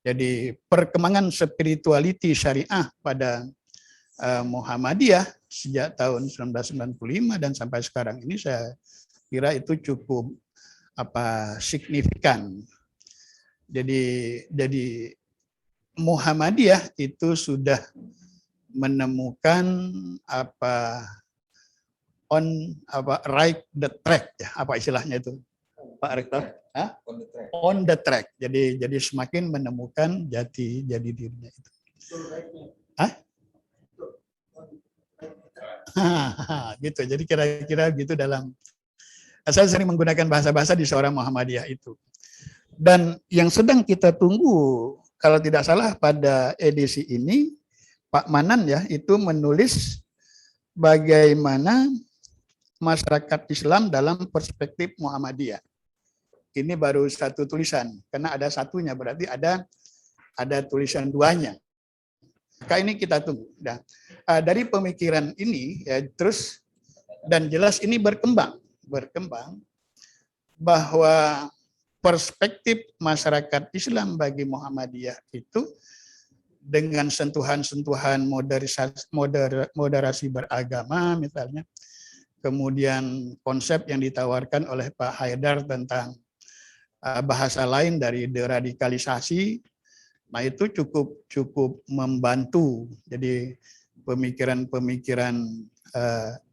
Jadi perkembangan spirituality syariah pada Muhammadiyah sejak tahun 1995 dan sampai sekarang ini saya kira itu cukup signifikan. Jadi Muhammadiyah itu sudah menemukan right the track ya, apa istilahnya itu Pak Rektor? On the track. Jadi semakin menemukan jati dirinya itu. Gitu. Jadi kira-kira gitu saya sering menggunakan bahasa-bahasa di seorang Muhammadiyah itu. Dan yang sedang kita tunggu, kalau tidak salah pada edisi ini, Pak Manan ya, itu menulis bagaimana masyarakat Islam dalam perspektif Muhammadiyah. Ini baru satu tulisan, karena ada satunya, berarti ada tulisan duanya. Maka ini kita tunggu. Nah, dari pemikiran ini, ya, terus dan jelas ini berkembang bahwa perspektif masyarakat Islam bagi Muhammadiyah itu dengan sentuhan-sentuhan moderasi beragama misalnya, kemudian konsep yang ditawarkan oleh Pak Haidar tentang bahasa lain dari deradikalisasi, nah itu cukup membantu. Jadi pemikiran-pemikiran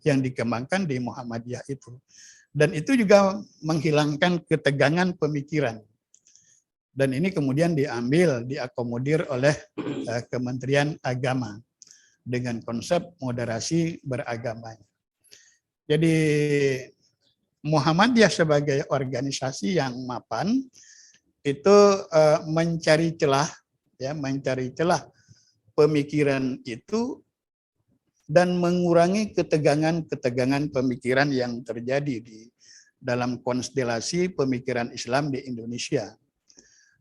yang dikembangkan di Muhammadiyah itu. Dan itu juga menghilangkan ketegangan pemikiran. Dan ini kemudian diakomodir oleh Kementerian Agama dengan konsep moderasi beragama. Jadi Muhammadiyah sebagai organisasi yang mapan itu mencari celah pemikiran itu dan mengurangi ketegangan pemikiran yang terjadi di dalam konstelasi pemikiran Islam di Indonesia.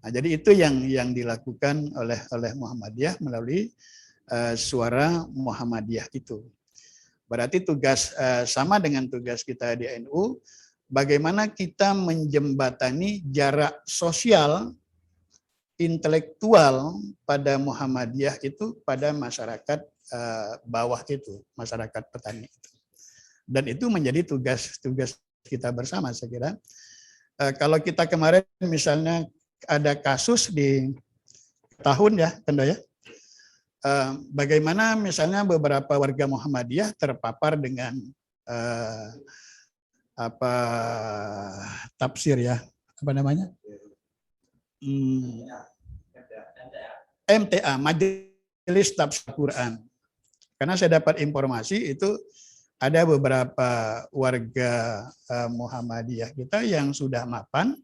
Nah, jadi itu yang dilakukan oleh Muhammadiyah melalui suara Muhammadiyah itu. Berarti tugas sama dengan tugas kita di NU, bagaimana kita menjembatani jarak sosial intelektual pada Muhammadiyah itu pada masyarakat bawah itu, masyarakat petani itu. Dan itu menjadi tugas kita bersama, saya kira. Kalau kita kemarin misalnya ada kasus di tahun ya, Tenda ya, bagaimana misalnya beberapa warga Muhammadiyah terpapar dengan tafsir ya, apa namanya? MTA, Majelis Tafsir Quran. Karena saya dapat informasi itu ada beberapa warga Muhammadiyah kita yang sudah mapan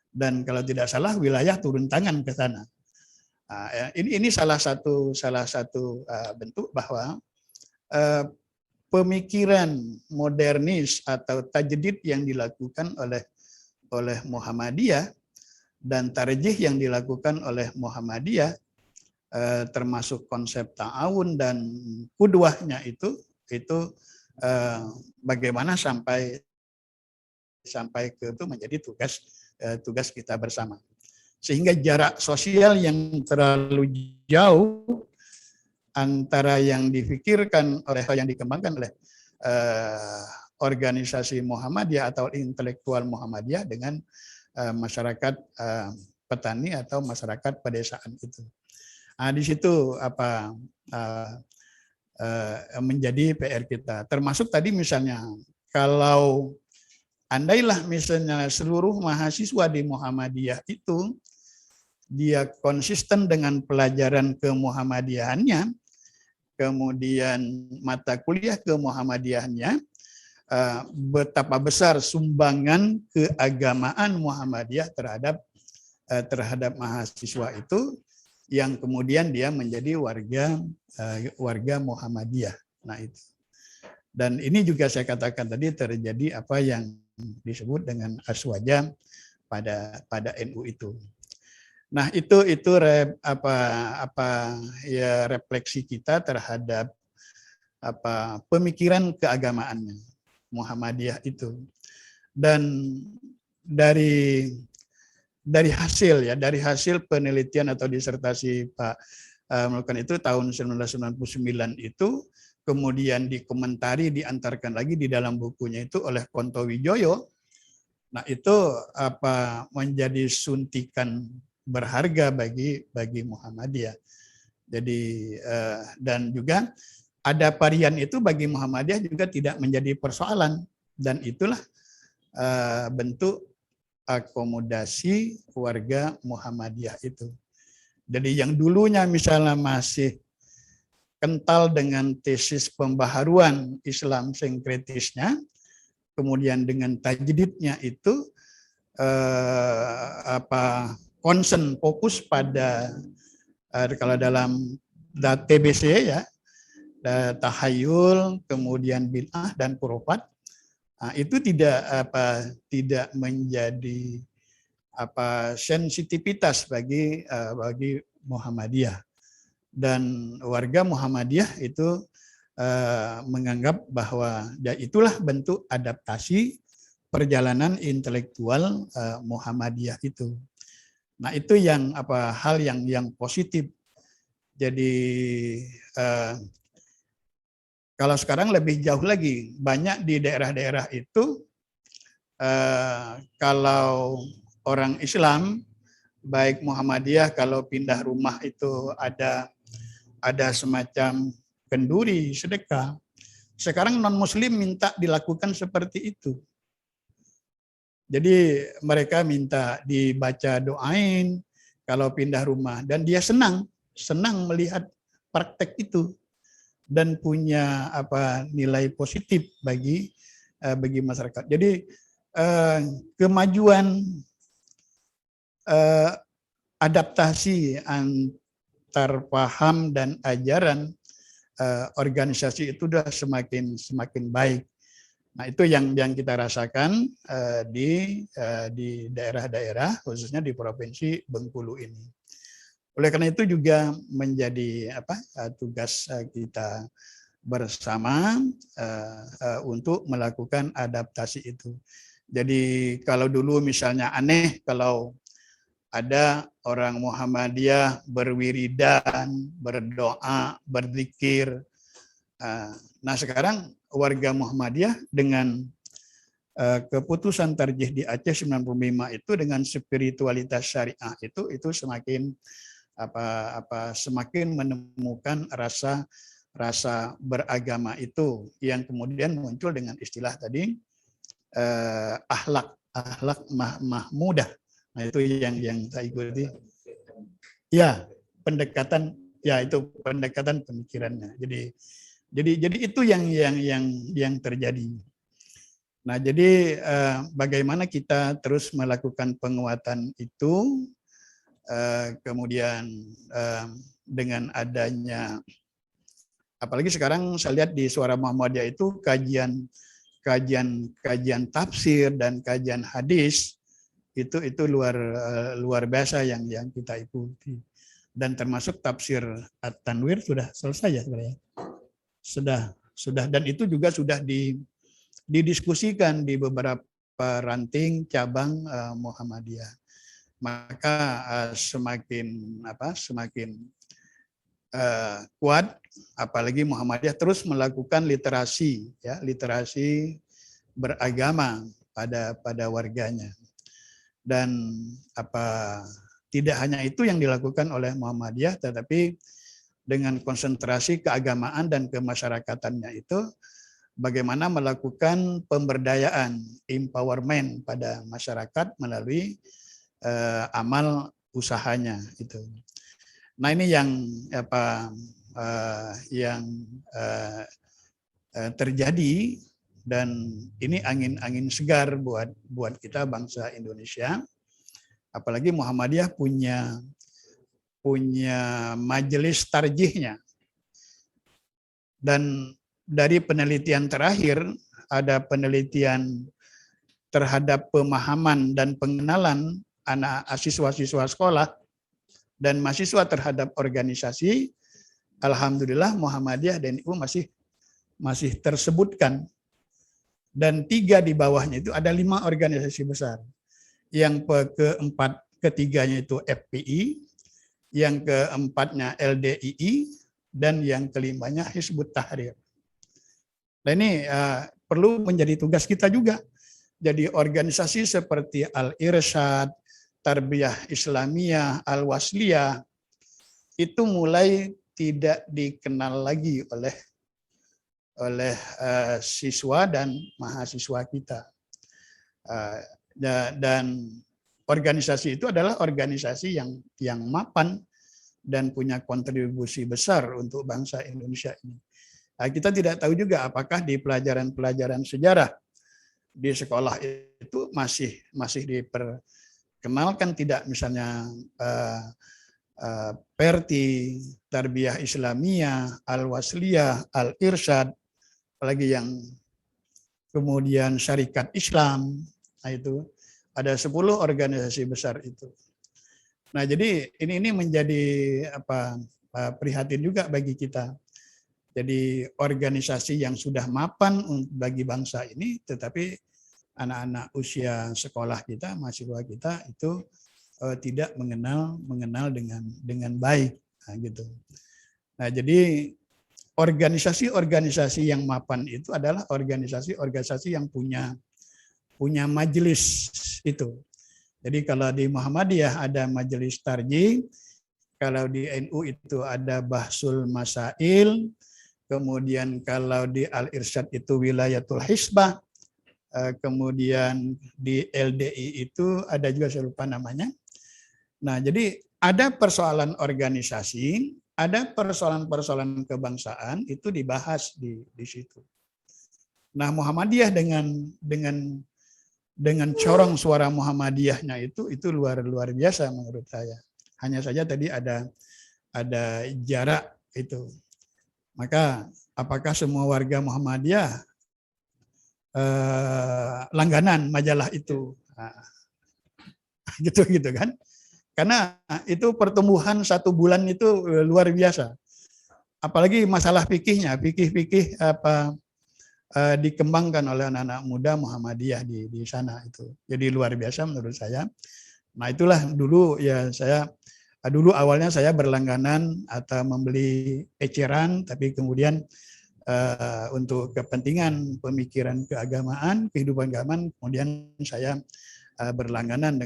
dan kalau tidak salah wilayah turun tangan ke sana. Nah, ini salah satu bentuk bahwa pemikiran modernis atau tajdid yang dilakukan oleh Muhammadiyah dan tarjih yang dilakukan oleh Muhammadiyah termasuk konsep ta'awun dan qudwahnya itu bagaimana sampai ke itu menjadi tugas kita bersama. Sehingga jarak sosial yang terlalu jauh antara yang dipikirkan oleh yang dikembangkan oleh organisasi Muhammadiyah atau intelektual Muhammadiyah dengan masyarakat petani atau masyarakat pedesaan itu. Nah, di situ menjadi PR kita. Termasuk tadi misalnya kalau andailah misalnya seluruh mahasiswa di Muhammadiyah itu dia konsisten dengan pelajaran kemuhammadiyahannya, kemudian mata kuliah kemuhammadiyahannya, betapa besar sumbangan keagamaan Muhammadiyah terhadap mahasiswa itu, yang kemudian dia menjadi warga Muhammadiyah. Nah itu. Dan ini juga saya katakan tadi terjadi apa yang disebut dengan aswaja pada NU itu. Nah, itu refleksi kita terhadap pemikiran keagamaannya Muhammadiyah itu. Dan dari hasil penelitian atau disertasi Pak melakukan itu tahun 1999 itu, kemudian dikomentari, diantarkan lagi di dalam bukunya itu oleh Konto Wijoyo. Nah, itu menjadi suntikan berharga bagi Muhammadiyah. Jadi dan juga ada varian itu bagi Muhammadiyah juga tidak menjadi persoalan, dan itulah bentuk akomodasi warga Muhammadiyah itu. Jadi yang dulunya misalnya masih kental dengan tesis pembaharuan Islam sinkretisnya, kemudian dengan tajdidnya itu concern fokus pada kalau dalam TBC ya, tahayul, kemudian bid'ah dan khurafat, itu tidak menjadi sensitivitas bagi Muhammadiyah. Dan warga Muhammadiyah itu menganggap bahwa itulah bentuk adaptasi perjalanan intelektual Muhammadiyah itu. Nah, itu yang hal yang positif. Jadi kalau sekarang lebih jauh lagi, banyak di daerah-daerah itu kalau orang Islam baik Muhammadiyah kalau pindah rumah itu ada semacam kenduri sedekah. Sekarang non-muslim minta dilakukan seperti itu. Jadi mereka minta dibaca doain kalau pindah rumah, dan dia senang melihat praktek itu dan punya nilai positif bagi masyarakat. Jadi kemajuan adaptasi antar paham dan ajaran organisasi itu sudah semakin baik. Nah, itu yang kita rasakan di daerah-daerah, khususnya di Provinsi Bengkulu ini. Oleh karena itu juga menjadi tugas kita bersama untuk melakukan adaptasi itu. Jadi kalau dulu misalnya aneh kalau ada orang Muhammadiyah berwiridan, berdoa, berzikir. Nah, sekarang warga Muhammadiyah dengan keputusan tarjih di Aceh 95 itu dengan spiritualitas syariah itu semakin semakin menemukan rasa beragama itu, yang kemudian muncul dengan istilah tadi akhlak mahmudah. Nah, itu yang saya ikuti. Ya, pendekatan pemikirannya. Jadi itu yang terjadi. Nah, jadi bagaimana kita terus melakukan penguatan itu, kemudian dengan adanya, apalagi sekarang saya lihat di Suara Muhammadiyah itu kajian tafsir dan kajian hadis itu luar biasa yang kita ikuti, dan termasuk tafsir At-Tanwir sudah selesai ya sebenarnya, sudah dan itu juga sudah didiskusikan di beberapa ranting cabang Muhammadiyah. Maka semakin kuat, apalagi Muhammadiyah terus melakukan literasi beragama pada warganya. Dan tidak hanya itu yang dilakukan oleh Muhammadiyah, tetapi dengan konsentrasi keagamaan dan kemasyarakatannya itu, bagaimana melakukan pemberdayaan, empowerment pada masyarakat melalui amal usahanya itu. Nah, ini yang terjadi. Dan ini angin segar buat kita bangsa Indonesia. Apalagi Muhammadiyah punya majelis tarjihnya. Dan dari penelitian terakhir, ada penelitian terhadap pemahaman dan pengenalan anak siswa-siswa sekolah dan mahasiswa terhadap organisasi. Alhamdulillah Muhammadiyah dan NU masih tersebutkan. Dan 3 di bawahnya itu ada 5 organisasi besar. Yang ketiganya itu FPI, yang keempatnya LDII, dan yang kelimanya Hizbut Tahrir. Nah ini perlu menjadi tugas kita juga. Jadi organisasi seperti Al-Irsyad, Tarbiyah Islamiyah, Al-Wasliyah, itu mulai tidak dikenal lagi oleh siswa dan mahasiswa kita. Dan organisasi itu adalah organisasi yang mapan dan punya kontribusi besar untuk bangsa Indonesia ini. Kita tidak tahu juga apakah di pelajaran-pelajaran sejarah di sekolah itu masih diperkenalkan tidak, misalnya Perti, Tarbiyah Islamiyah, Al-Wasliyah, Al-Irsyad, apalagi yang kemudian Syarikat Islam. Nah itu ada 10 organisasi besar itu. Nah jadi ini menjadi prihatin juga bagi kita. Jadi organisasi yang sudah mapan bagi bangsa ini, tetapi anak-anak usia sekolah kita, mahasiswa kita itu tidak mengenal dengan baik, nah, gitu. Nah jadi organisasi-organisasi yang mapan itu adalah organisasi-organisasi yang punya majelis itu. Jadi kalau di Muhammadiyah ada majelis tarjih, kalau di NU itu ada bahsul masail, kemudian kalau di Al-Irsyad itu wilayatul hisbah, kemudian di LDI itu ada juga, saya lupa namanya. Nah, jadi ada persoalan organisasi, ada persoalan-persoalan kebangsaan itu dibahas di situ. Nah, Muhammadiyah dengan corong suara Muhammadiyahnya itu luar biasa menurut saya. Hanya saja tadi ada jarak itu. Maka apakah semua warga Muhammadiyah langganan majalah itu? Nah, gitu kan? Karena itu pertumbuhan 1 bulan itu luar biasa. Apalagi masalah fikihnya, fikih dikembangkan oleh anak-anak muda Muhammadiyah di sana itu. Jadi luar biasa menurut saya. Nah itulah dulu ya dulu awalnya saya berlangganan atau membeli eceran, tapi kemudian untuk kepentingan pemikiran keagamaan, kehidupan keagamaan, kemudian saya berlangganan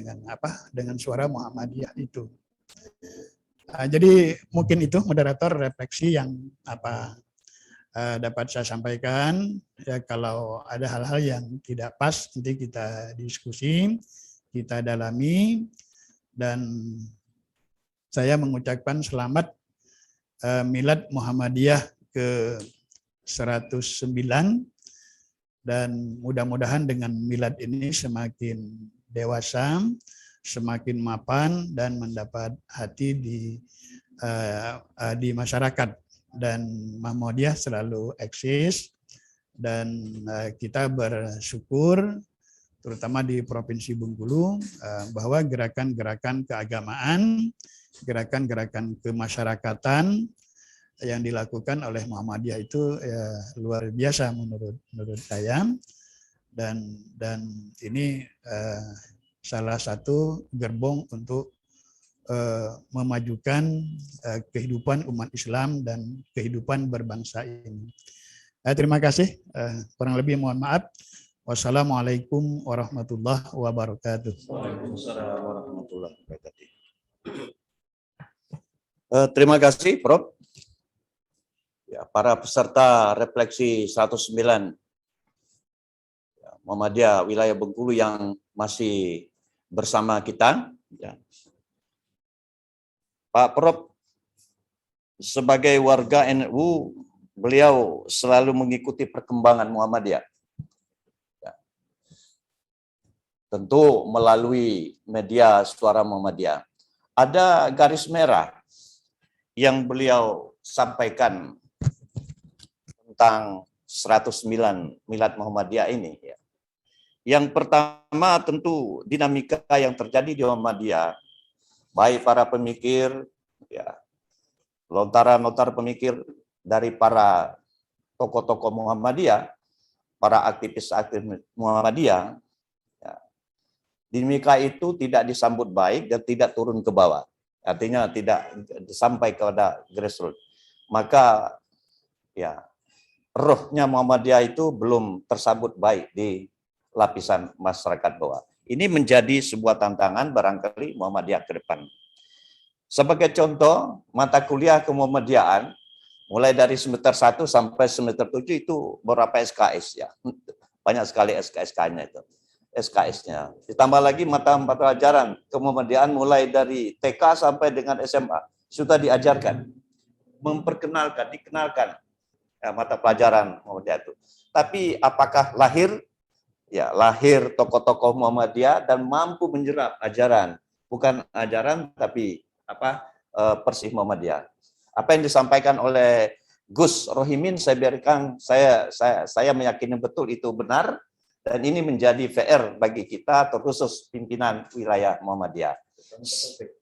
dengan suara Muhammadiyah itu. Jadi mungkin itu moderator refleksi yang dapat saya sampaikan. Ya, kalau ada hal-hal yang tidak pas nanti kita diskusi, kita dalami, dan saya mengucapkan selamat Milad Muhammadiyah ke 109, dan mudah-mudahan dengan milad ini semakin dewasa, semakin mapan dan mendapat hati di masyarakat, dan Muhammadiyah selalu eksis, dan kita bersyukur terutama di Provinsi Bengkulu bahwa gerakan-gerakan keagamaan, gerakan-gerakan kemasyarakatan yang dilakukan oleh Muhammadiyah itu luar biasa menurut saya, dan ini salah satu gerbong untuk memajukan kehidupan umat Islam dan kehidupan berbangsa ini. Terima kasih. Kurang lebih mohon maaf. Wassalamualaikum warahmatullahi wabarakatuh. Waalaikumsalam warahmatullahi wabarakatuh. Terima kasih, Prof. Ya, para peserta refleksi 109 Muhammadiyah wilayah Bengkulu yang masih bersama kita. Ya. Pak Prof, sebagai warga NU, beliau selalu mengikuti perkembangan Muhammadiyah. Ya. Tentu melalui media Suara Muhammadiyah. Ada garis merah yang beliau sampaikan tentang 109 Milad Muhammadiyah ini. Ya. Yang pertama tentu dinamika yang terjadi di Muhammadiyah, baik para pemikir, ya, lontaran-lontaran pemikir dari para tokoh-tokoh Muhammadiyah, para aktivis-aktivis Muhammadiyah, ya, dinamika itu tidak disambut baik dan tidak turun ke bawah. Artinya tidak sampai kepada grassroots. Maka ya rohnya Muhammadiyah itu belum tersambut baik di lapisan masyarakat bawah. Ini menjadi sebuah tantangan barangkali Muhammadiyah ke depan. Sebagai contoh, mata kuliah kemuhammadiyahan mulai dari semester 1 sampai semester 7 itu beberapa SKS ya. Banyak sekali SKS-nya itu. SKS-nya. Ditambah lagi mata pelajaran kemuhammadiyahan mulai dari TK sampai dengan SMA sudah diajarkan, dikenalkan ya, mata pelajaran Muhammadiyah itu. Tapi apakah lahir tokoh-tokoh Muhammadiyah dan mampu menyerap ajaran, bukan ajaran tapi Persih Muhammadiyah. Apa yang disampaikan oleh Gus Rohimin saya meyakini betul itu benar. Dan ini menjadi PR bagi kita, terkhusus pimpinan wilayah Muhammadiyah.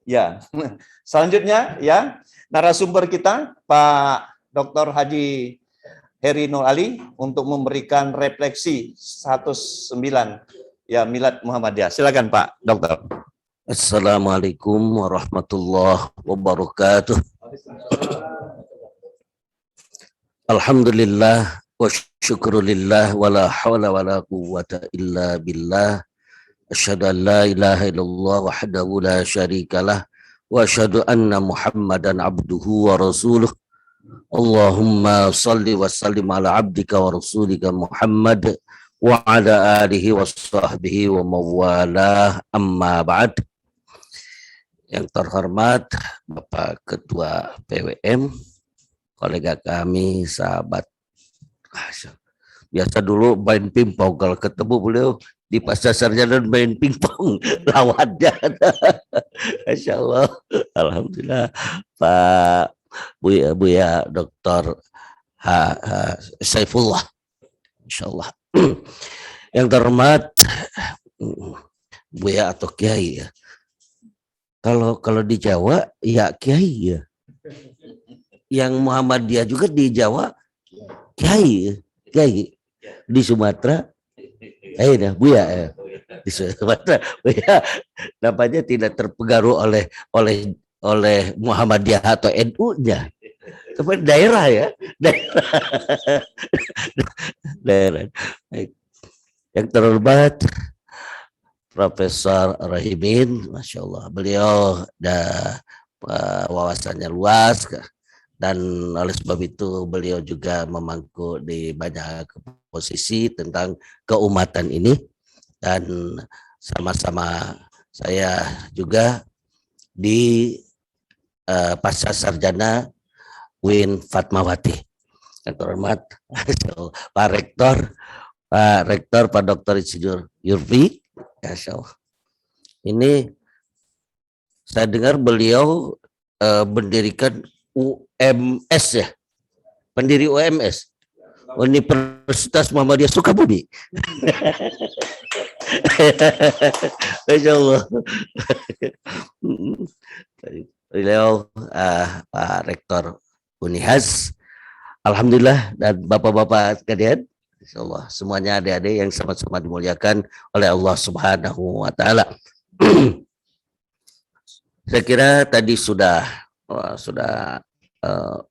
Ya, selanjutnya ya narasumber kita Pak Dr. Haji Heri Nur Ali untuk memberikan refleksi 109 ya Milad Muhammadiyah. Silakan Pak Dokter. Assalamualaikum warahmatullahi wabarakatuh. Alhamdulillah wa syukrulillah wa la hawla wa la quwwata illa billah. Asyhadu an la ilaha illallah wahdahu la syarikalah wa asyhadu anna Muhammadan abduhu wa rasuluh. Allahumma salli wa sallim ala abdika wa rasulika Muhammad wa ala alihi wa sahbihi wa mawalah, amma ba'd. Yang terhormat Bapak Ketua PWM, kolega kami, sahabat. Biasa dulu main pingpong, kalau ketemu beliau di Pasar Sarjana main pingpong lawannya. Masya Allah, alhamdulillah. Pak Buya Dr. Saifullah, Insya Allah. Yang terhormat Buya atau Kiai ya. Kalau di Jawa ya Kiai ya. Yang Muhammadiyah juga di Jawa Kiai. Di Sumatera Buya ya. Di Sumatera Buya namanya tidak terpengaruh oleh Muhammadiyah atau NU-nya. Tapi daerah ya, daerah. Baik. Yang terhormat Profesor Rohimin, Masya Allah, beliau wawasannya luas, dan oleh sebab itu beliau juga memangku di banyak posisi tentang keumatan ini, dan sama-sama saya juga di Pasca Sarjana Win Fatmawati. Yang terhormat Pak Rektor Pak Dr. Insinyur Yurfi, Masya Allah. Ini saya dengar beliau mendirikan UMS ya, pendiri UMS, Universitas Muhammadiyah Sukabumi. Masya Allah. Beliau Pak Rektor Unihas, alhamdulillah, dan bapak-bapak sekalian, insyaallah semuanya adik-adik yang sama-sama dimuliakan oleh Allah Subhanahu wa taala. Saya kira tadi sudah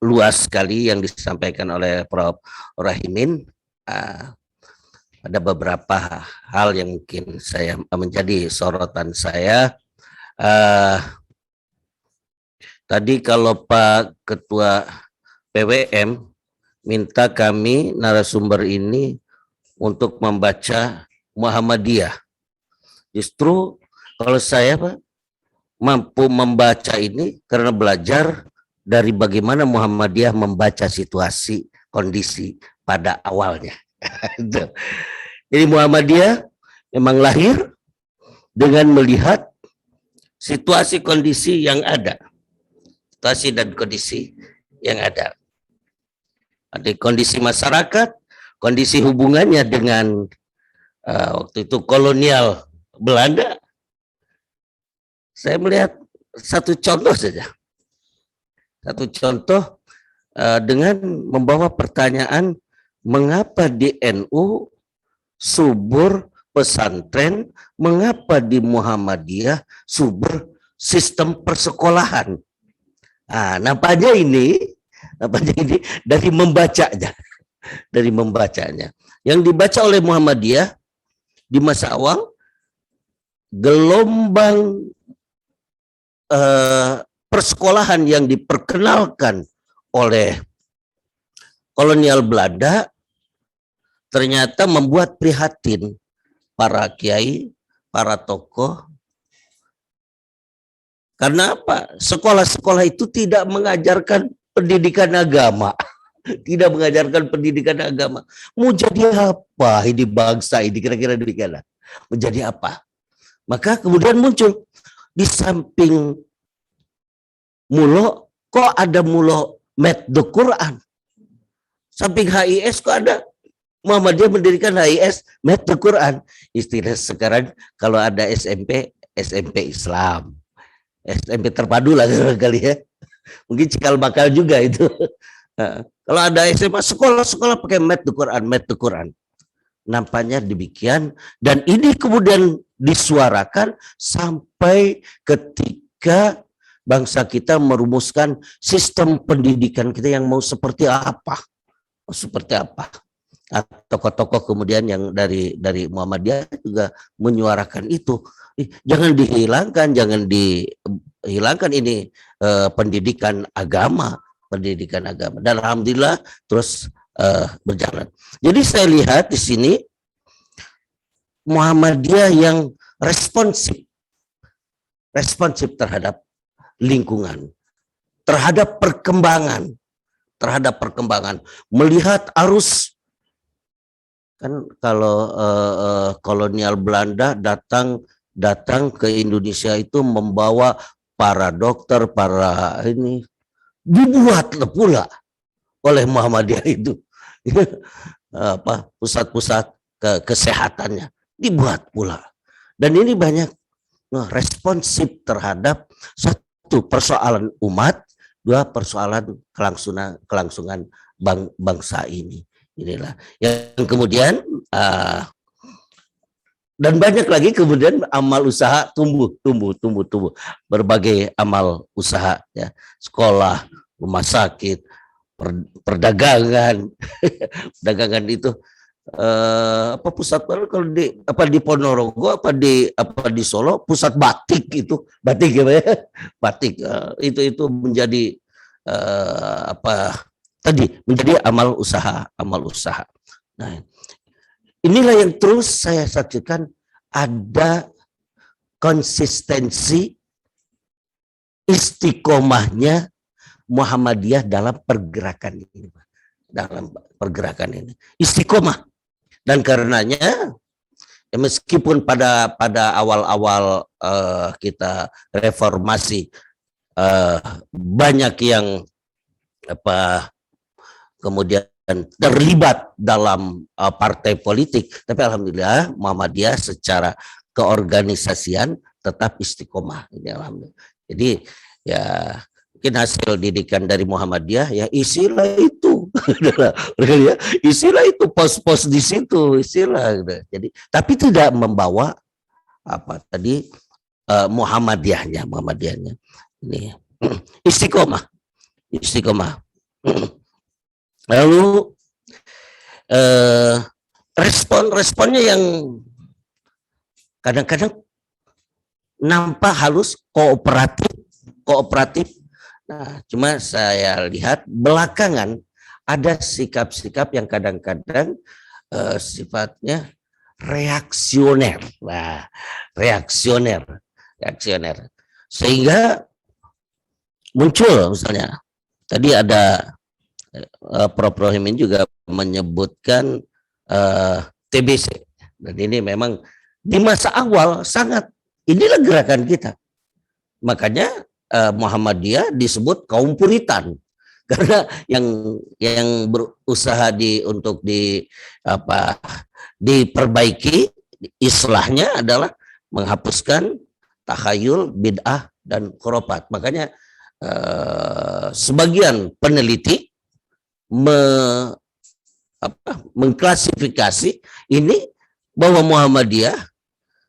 luas sekali yang disampaikan oleh Prof. Rohimin. Ada beberapa hal yang mungkin saya menjadi sorotan saya. Tadi kalau Pak Ketua PWM minta kami narasumber ini untuk membaca Muhammadiyah. Justru kalau saya Pak mampu membaca ini karena belajar dari bagaimana Muhammadiyah membaca situasi, kondisi pada awalnya. Jadi Muhammadiyah memang lahir dengan melihat situasi kondisi yang ada. Situasi dan kondisi yang ada. Ada kondisi masyarakat, kondisi hubungannya dengan waktu itu kolonial Belanda. Saya melihat satu contoh saja. Satu contoh dengan membawa pertanyaan mengapa di NU subur pesantren, mengapa di Muhammadiyah subur sistem persekolahan. Nah, nampaknya ini dari membacanya. Dari membacanya. Yang dibaca oleh Muhammadiyah di masa awal, gelombang persekolahan yang diperkenalkan oleh kolonial Belanda ternyata membuat prihatin para kiai, para tokoh. Karena apa? Sekolah-sekolah itu tidak mengajarkan pendidikan agama. Tidak mengajarkan pendidikan agama. Mau jadi apa ini bangsa ini? Kira-kira demikian. Menjadi apa? Maka kemudian muncul di samping mulo, kok ada mulo Met the Quran. Samping HIS kok ada Muhammadiyah mendirikan HIS Met the Quran. Istilah sekarang kalau ada SMP Islam. SMP terpadu lah kali ya. Mungkin cikal bakal juga itu. Kalau ada SMA sekolah-sekolah pakai Met the Quran. Nampaknya demikian, dan ini kemudian disuarakan sampai ketika bangsa kita merumuskan sistem pendidikan kita yang mau seperti apa. Tokoh-tokoh kemudian yang dari Muhammadiyah juga menyuarakan itu. Jangan dihilangkan ini pendidikan agama. Dan alhamdulillah terus berjalan. Jadi saya lihat di sini Muhammadiyah yang responsif terhadap lingkungan, terhadap perkembangan, melihat arus. Kan kalau kolonial Belanda datang ke Indonesia itu membawa para dokter, para ini, dibuat pula oleh Muhammadiyah itu pusat-pusat kesehatannya dibuat pula, dan ini banyak responsif terhadap satu persoalan umat, dua persoalan kelangsungan bangsa ini. Inilah yang kemudian dan banyak lagi kemudian amal usaha tumbuh berbagai amal usaha ya, sekolah, rumah sakit, perdagangan. Perdagangan itu pusat baru kalau di Ponorogo di Solo pusat batik itu batik itu menjadi menjadi amal usaha. Nah, inilah yang terus saya saksikan, ada konsistensi istiqomahnya Muhammadiyah dalam pergerakan ini, istiqomah. Dan karenanya meskipun pada awal-awal kita reformasi banyak yang kemudian terlibat dalam partai politik, tapi alhamdulillah Muhammadiyah secara keorganisasian tetap istiqomah. Ini alhamdulillah. Jadi ya mungkin hasil didikan dari Muhammadiyah ya istilah itu, istilah itu pos-pos di situ istilah. Jadi tapi tidak membawa Muhammadiyahnya ini istiqomah. Lalu responnya yang kadang-kadang nampak halus, kooperatif. Nah, cuma saya lihat belakangan ada sikap-sikap yang kadang-kadang sifatnya reaksioner. Nah, reaksioner. Sehingga muncul misalnya tadi ada Prof. Rohimin juga menyebutkan TBC, dan ini memang di masa awal sangat, inilah gerakan kita. Makanya Muhammadiyah disebut kaum Puritan, Karena yang berusaha untuk diperbaiki islahnya adalah menghapuskan takhayul, bid'ah dan khurafat. Makanya sebagian peneliti mengklasifikasi ini bahwa Muhammadiyah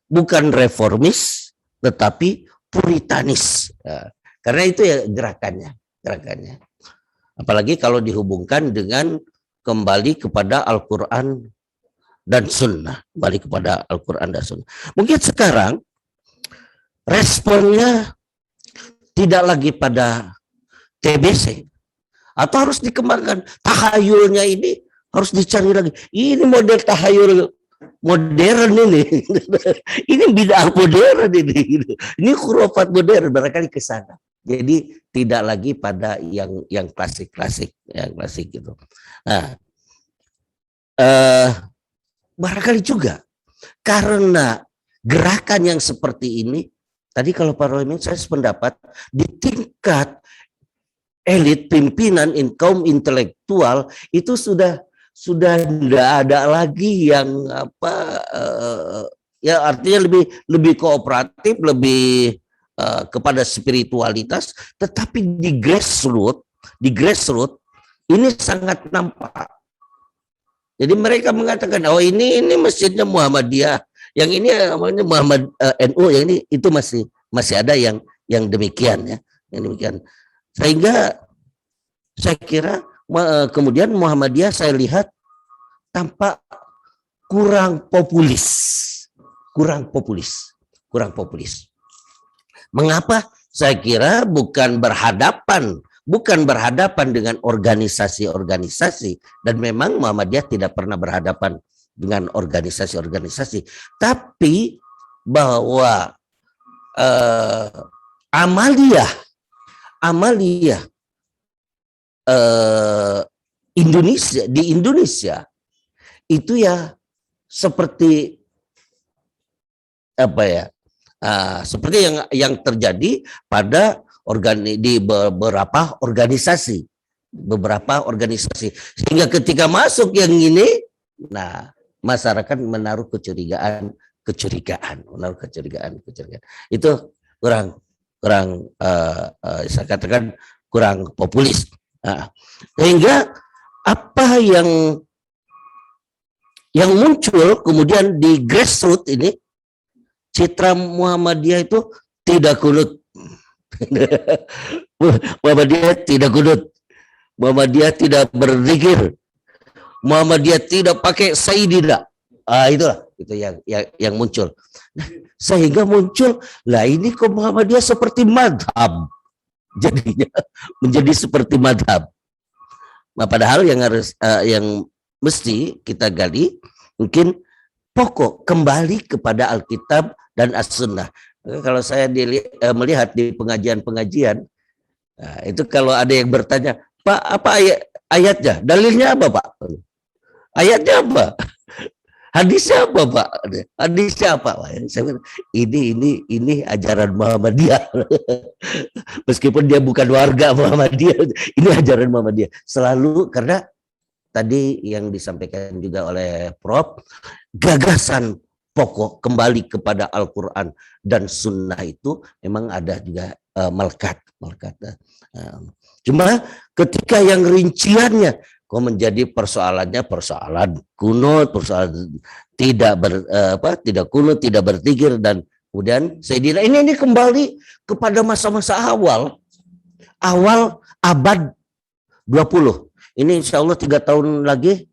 bukan reformis tetapi puritanis. Karena itu ya gerakannya. Apalagi kalau dihubungkan dengan kembali kepada Al-Quran dan Sunnah. Kembali kepada Al-Quran dan Sunnah. Mungkin sekarang responnya tidak lagi pada TBC. Atau harus dikembangkan. Tahayulnya ini harus dicari lagi. Ini model tahayul modern ini. Ini bid'ah modern ini. Ini khurafat modern. Barangkali ke sana. Jadi tidak lagi pada yang klasik-klasik, gitu. Nah, barangkali juga karena gerakan yang seperti ini, tadi kalau Pak Rohim, saya sependapat di tingkat elit pimpinan kaum intelektual itu sudah tidak ada lagi yang ya artinya lebih kooperatif, lebih kepada spiritualitas, tetapi di grassroots ini sangat nampak. Jadi mereka mengatakan, oh ini masjidnya Muhammadiyah, yang ini namanya Muhammad NU, yang ini itu masih ada yang demikian ya, yang demikian. Sehingga saya kira kemudian Muhammadiyah saya lihat tampak kurang populis. Mengapa? Saya kira bukan berhadapan dengan organisasi-organisasi, dan memang Muhammadiyah tidak pernah berhadapan dengan organisasi-organisasi, tapi bahwa amaliyah Indonesia itu ya seperti seperti yang terjadi pada di beberapa organisasi, sehingga ketika masuk yang ini, nah masyarakat menaruh kecurigaan, itu kurang saya katakan kurang populis. Nah, sehingga apa yang muncul kemudian di grassroots ini, citra Muhammadiyah itu tidak kunut. Muhammadiyah tidak kunut. Muhammadiyah tidak berzikir. Muhammadiyah tidak pakai sayyidina. Itulah itu yang muncul. Nah, sehingga muncul, lah ini kok Muhammadiyah seperti madhab. Jadinya menjadi seperti madhab. Nah, padahal yang mesti kita gali mungkin pokok kembali kepada Alkitab dan As-Sunnah. Kalau saya melihat di pengajian-pengajian, nah, itu kalau ada yang bertanya, Pak, apa ayatnya? Dalilnya apa, Pak? Ayatnya apa? Hadisnya apa, Pak? Hadisnya apa? Saya bilang, ini ajaran Muhammadiyah. Meskipun dia bukan warga Muhammadiyah, ini ajaran Muhammadiyah. Selalu, karena tadi yang disampaikan juga oleh Prof, gagasan pokok kembali kepada Al-Quran dan Sunnah itu memang ada juga melekat. Cuma ketika yang rinciannya kok menjadi persoalan kunut, persoalan tidak kunut, tidak berzikir, dan kemudian Sayyidina ini kembali kepada masa-masa awal abad 20. Ini insya Allah 3 tahun lagi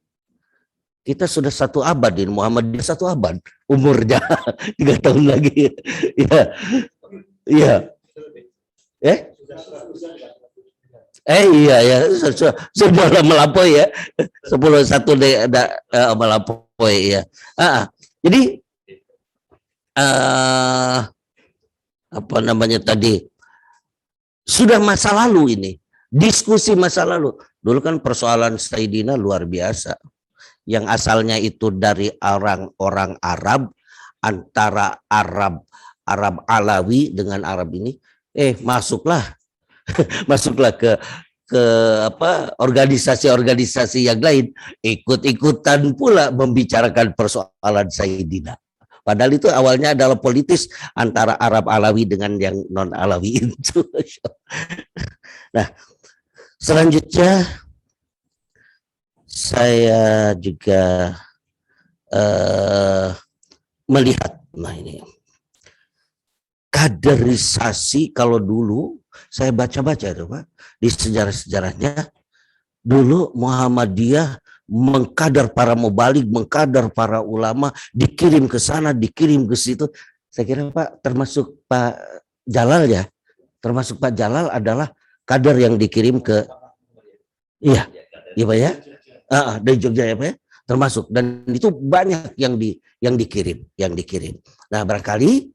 kita sudah 1 abad, ini Muhammadiyah 1 abad umurnya. 3 tahun lagi. Iya. Iya, sudah melampaui ya. 10-1 melampaui ya. Jadi apa namanya tadi? Sudah masa lalu ini. Diskusi masa lalu. Dulu kan persoalan Sayyidina luar biasa. Yang asalnya itu dari orang Arab, antara Arab Alawi dengan Arab ini, masuklah ke ke organisasi-organisasi yang lain, ikut-ikutan pula membicarakan persoalan Sayyidina. Padahal itu awalnya adalah politis antara Arab Alawi dengan yang non Alawi itu. Nah, selanjutnya saya juga melihat, nah ini kaderisasi. Kalau dulu saya baca-baca itu Pak, di sejarah-sejarahnya dulu Muhammadiyah mengkadar para mubalik, mengkadar para ulama, dikirim ke sana, dikirim ke situ. Saya kira Pak, termasuk Pak Jalal ya, termasuk Pak Jalal adalah kader yang dikirim ke, iya Pak ya, dari Jogja ya Pak ya, termasuk, dan itu banyak yang dikirim. Nah barangkali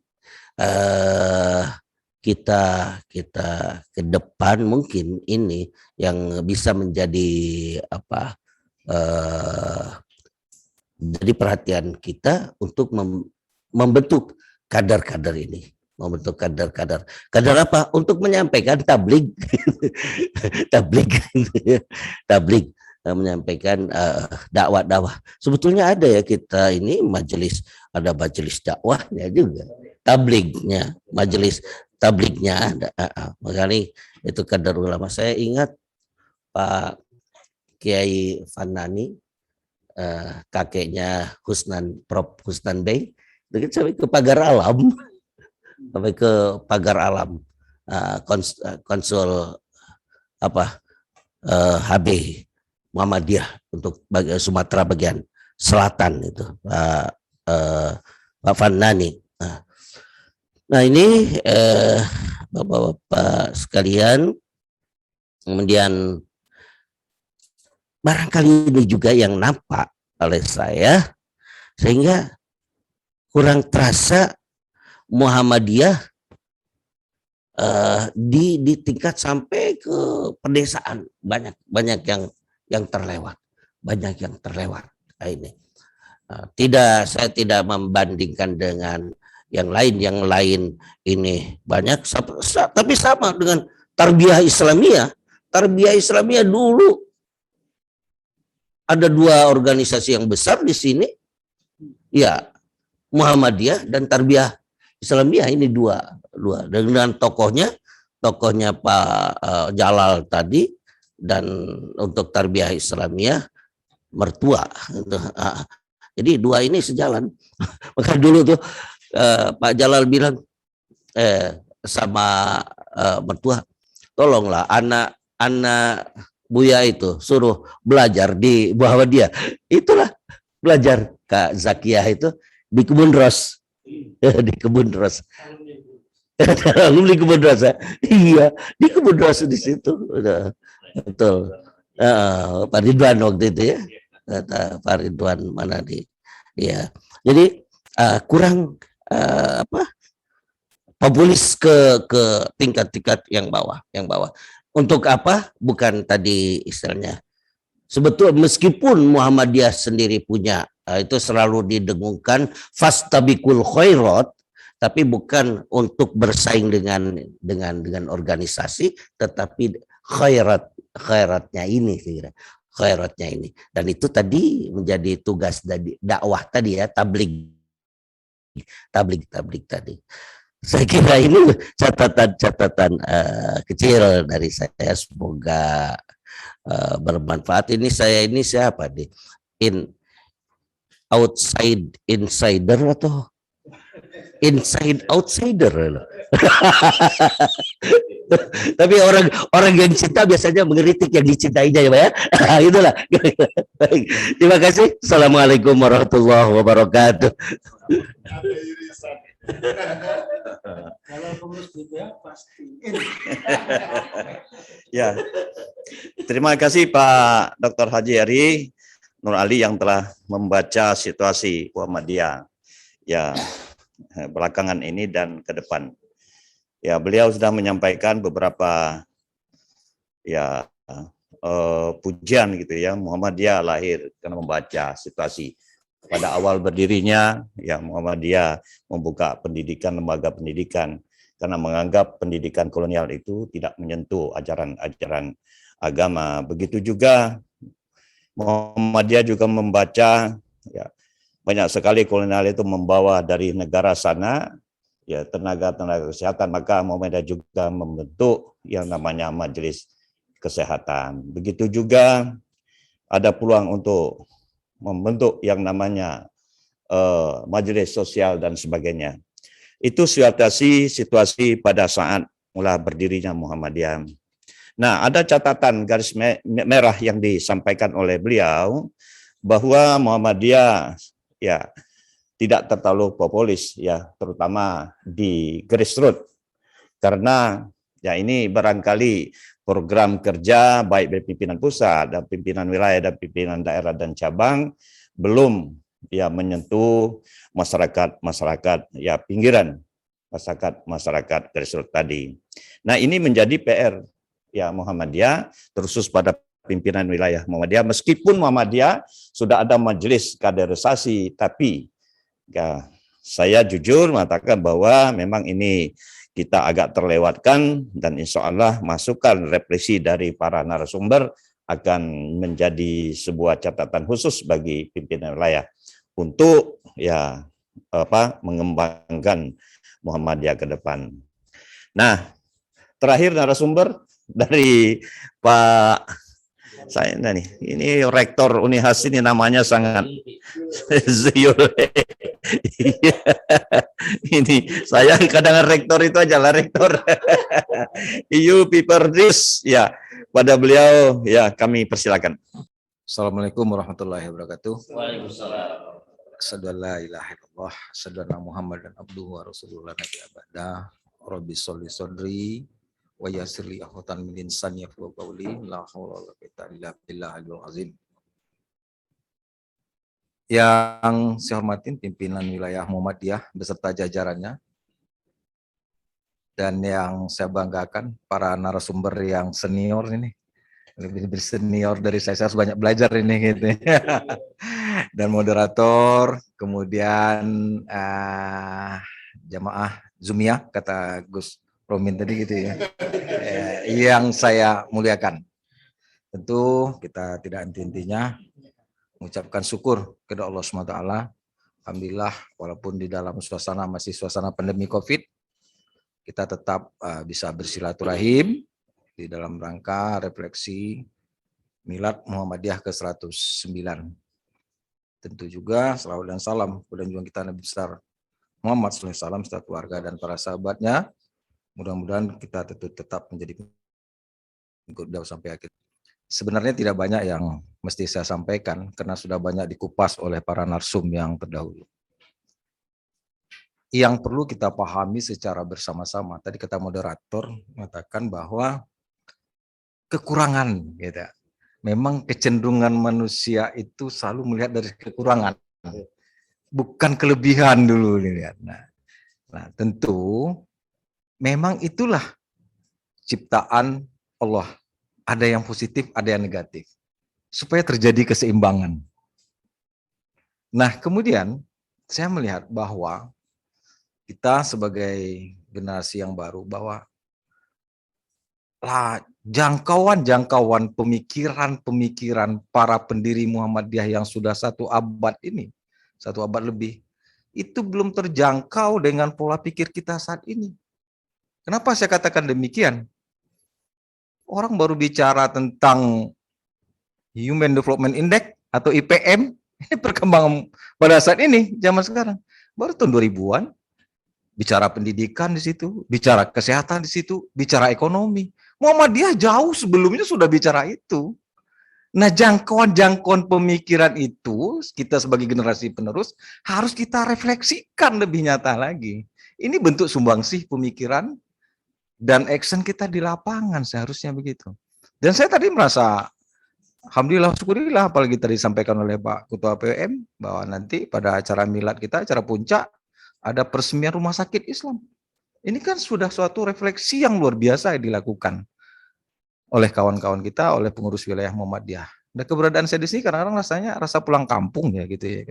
kita ke depan mungkin ini yang bisa menjadi jadi perhatian kita untuk membentuk kader-kader ini, membentuk kader apa, untuk menyampaikan tabligh menyampaikan dakwah. Sebetulnya ada ya kita ini ada majelis dakwahnya juga, tablighnya, majelis tablighnya ada. Makanya itu kader ulama. Saya ingat Pak Kiai Fanani, kakeknya Prof. Husnan Bey, sampai ke Pagar Alam, konsul HB Muhammadiyah untuk Sumatera bagian selatan itu, Pak Fanani. Nah ini Bapak-bapak sekalian, kemudian barangkali ini juga yang nampak oleh saya, sehingga kurang terasa Muhammadiyah di tingkat sampai ke pedesaan, banyak yang terlewat, Nah, ini saya tidak membandingkan dengan yang lain ini banyak, tapi sama dengan tarbiyah Islamiyah dulu. Ada dua organisasi yang besar di sini, ya Muhammadiyah dan Tarbiyah Islamiyah, ini dua. Dengan tokohnya Pak Jalal tadi, dan untuk Tarbiyah Islamiyah mertua. Jadi dua ini sejalan. Maka dulu tuh Pak Jalal bilang sama mertua, tolonglah anak Buya itu suruh belajar di Muhammadiyah. Itulah belajar Kak Zakiyah itu di Kebun Ros. Di Kebun Ros. Alumni Kebun Ros. Iya, di Kebun Ros di situ. Betul. Pak Ridwan waktu itu ya. Kata Pak Ridwan mana di. Ya. Jadi kurang populis ke tingkat-tingkat yang bawah. Untuk apa? Bukan tadi istilahnya. Sebetulnya meskipun Muhammadiyah sendiri punya, itu selalu didengungkan fastabiqul khairat, tapi bukan untuk bersaing dengan organisasi, tetapi khairatnya ini, dan itu tadi menjadi tugas dari dakwah tadi ya, tabligh tadi. Saya kira ini catatan kecil dari saya, semoga bermanfaat. Ini siapa nih? Insider atau inside outsider? Tapi orang yang cinta biasanya mengkritik yang dicintainya ya Pak ya. Itulah. Baik. Terima kasih. Assalamualaikum warahmatullahi wabarakatuh. Kalau pengurus BPA pasti. Ya, terima kasih Pak Dr. Haji Ari Nur Ali yang telah membaca situasi Muhammadiyah ya belakangan ini dan ke depan. Ya, beliau sudah menyampaikan beberapa ya pujian gitu ya. Muhammadiyah lahir karena membaca situasi. Pada awal berdirinya, ya Muhammadiyah membuka pendidikan, lembaga pendidikan, karena menganggap pendidikan kolonial itu tidak menyentuh ajaran-ajaran agama. Begitu juga Muhammadiyah juga membaca, ya, banyak sekali kolonial itu membawa dari negara sana ya tenaga-tenaga kesehatan, maka Muhammadiyah juga membentuk yang namanya majelis kesehatan. Begitu juga ada peluang untuk membentuk yang namanya majelis sosial dan sebagainya. Itu situasi pada saat mulai berdirinya Muhammadiyah. Nah, ada catatan garis merah yang disampaikan oleh beliau bahwa Muhammadiyah ya tidak terlalu populis ya, terutama di grassroots, karena ya ini barangkali program kerja baik dari pimpinan pusat dan pimpinan wilayah dan pimpinan daerah dan cabang belum ya menyentuh masyarakat ya pinggiran, masyarakat grassroots tadi. Nah, ini menjadi PR ya Muhammadiyah, terkhusus pada pimpinan wilayah Muhammadiyah. Meskipun Muhammadiyah sudah ada majelis kaderisasi, tapi ya, saya jujur mengatakan bahwa memang ini kita agak terlewatkan, dan insya Allah masukan refleksi dari para narasumber akan menjadi sebuah catatan khusus bagi pimpinan wilayah untuk ya mengembangkan Muhammadiyah ke depan. Nah, terakhir narasumber dari Pak saya nih, ini rektor Unihas ini namanya sangat Ziyul. Ini saya kadang rektor itu aja lah rektor. You people this ya, pada beliau ya kami persilakan. Assalamualaikum warahmatullahi wabarakatuh. Waalaikumsalam. Asyhadu an la ilaha illallah, asyhadu anna Muhammadan abduhu wa rasulullah nabi abada. Rabbi sholli sodri wa yassirli amri min lisani yafqahu qawli. La haula wala quwwata illa billahil azim. Yang saya hormatin pimpinan wilayah Muhammadiyah beserta jajarannya, dan yang saya banggakan para narasumber yang senior ini, lebih senior dari saya harus banyak belajar ini gitu. Dan moderator, kemudian jamaah Zumiyah kata Gus Romin tadi gitu ya, yang saya muliakan. Tentu kita tidak henti-hentinya mengucapkan syukur kepada Allah SWT. Alhamdulillah, walaupun di dalam masih suasana pandemi COVID, kita tetap bisa bersilaturahim di dalam rangka refleksi Milad Muhammadiyah ke-109. Tentu juga salawat dan salam kepada junjungan kita Nabi besar Muhammad SAW, serta keluarga dan para sahabatnya. Mudah-mudahan kita tetap menjadi pengikut sampai akhir. Sebenarnya tidak banyak yang mesti saya sampaikan karena sudah banyak dikupas oleh para narsum yang terdahulu. Yang perlu kita pahami secara bersama-sama, tadi kata moderator mengatakan bahwa kekurangan, gitu. Memang kecenderungan manusia itu selalu melihat dari kekurangan, bukan kelebihan dulu lihat. Nah, tentu memang itulah ciptaan Allah. Ada yang positif, ada yang negatif. Supaya terjadi keseimbangan. Nah, kemudian saya melihat bahwa kita sebagai generasi yang baru, bahwa jangkauan pemikiran para pendiri Muhammadiyah yang sudah 1 abad ini, 1 abad lebih, itu belum terjangkau dengan pola pikir kita saat ini. Kenapa saya katakan demikian? Orang baru bicara tentang Human Development Index atau IPM, ini perkembangan pada saat ini, zaman sekarang. Baru tahun 2000-an, bicara pendidikan di situ, bicara kesehatan di situ, bicara ekonomi. Muhammadiyah jauh sebelumnya sudah bicara itu. Nah, jangkauan pemikiran itu, kita sebagai generasi penerus, harus kita refleksikan lebih nyata lagi. Ini bentuk sumbangsih pemikiran dan action kita di lapangan, seharusnya begitu. Dan saya tadi merasa, alhamdulillah, syukurillah, apalagi tadi disampaikan oleh Pak Ketua PWM, bahwa nanti pada acara milad kita, acara puncak, ada peresmian rumah sakit Islam. Ini kan sudah suatu refleksi yang luar biasa yang dilakukan oleh kawan-kawan kita, oleh pengurus wilayah Muhammadiyah. Dan keberadaan saya di sini kadang-kadang rasanya rasa pulang kampung ya gitu ya.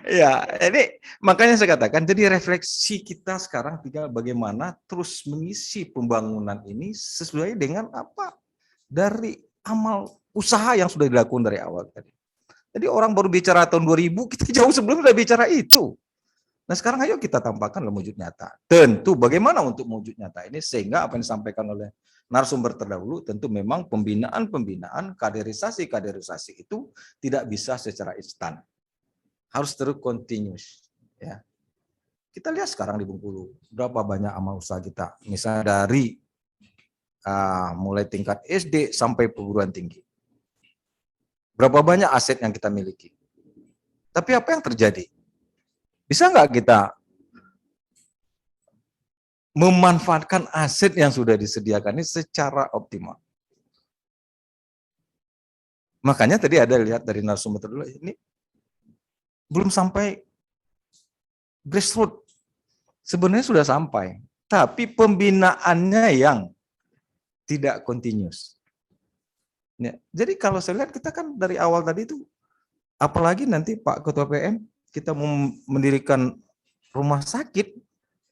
Ya, ini makanya saya katakan, jadi refleksi kita sekarang tinggal bagaimana terus mengisi pembangunan ini sesuai dengan apa dari amal usaha yang sudah dilakukan dari awal tadi. Jadi orang baru bicara tahun 2000, kita jauh sebelum sudah bicara itu. Nah sekarang ayo kita tampakkan dalam wujud nyata. Tentu bagaimana untuk wujud nyata ini, sehingga apa yang disampaikan oleh narasumber terdahulu, tentu memang pembinaan, kaderisasi itu tidak bisa secara instan. Harus terus continuous. Ya. Kita lihat sekarang di Bengkulu, berapa banyak amal usaha kita. Misalnya dari mulai tingkat SD sampai perguruan tinggi. Berapa banyak aset yang kita miliki. Tapi apa yang terjadi? Bisa nggak kita memanfaatkan aset yang sudah disediakan ini secara optimal? Makanya tadi ada lihat dari narasumber dulu, ini belum sampai grassroots. Sebenarnya sudah sampai, tapi pembinaannya yang tidak continuous. Ya, jadi kalau saya lihat kita kan dari awal tadi itu, apalagi nanti Pak Ketua PM, kita mendirikan rumah sakit,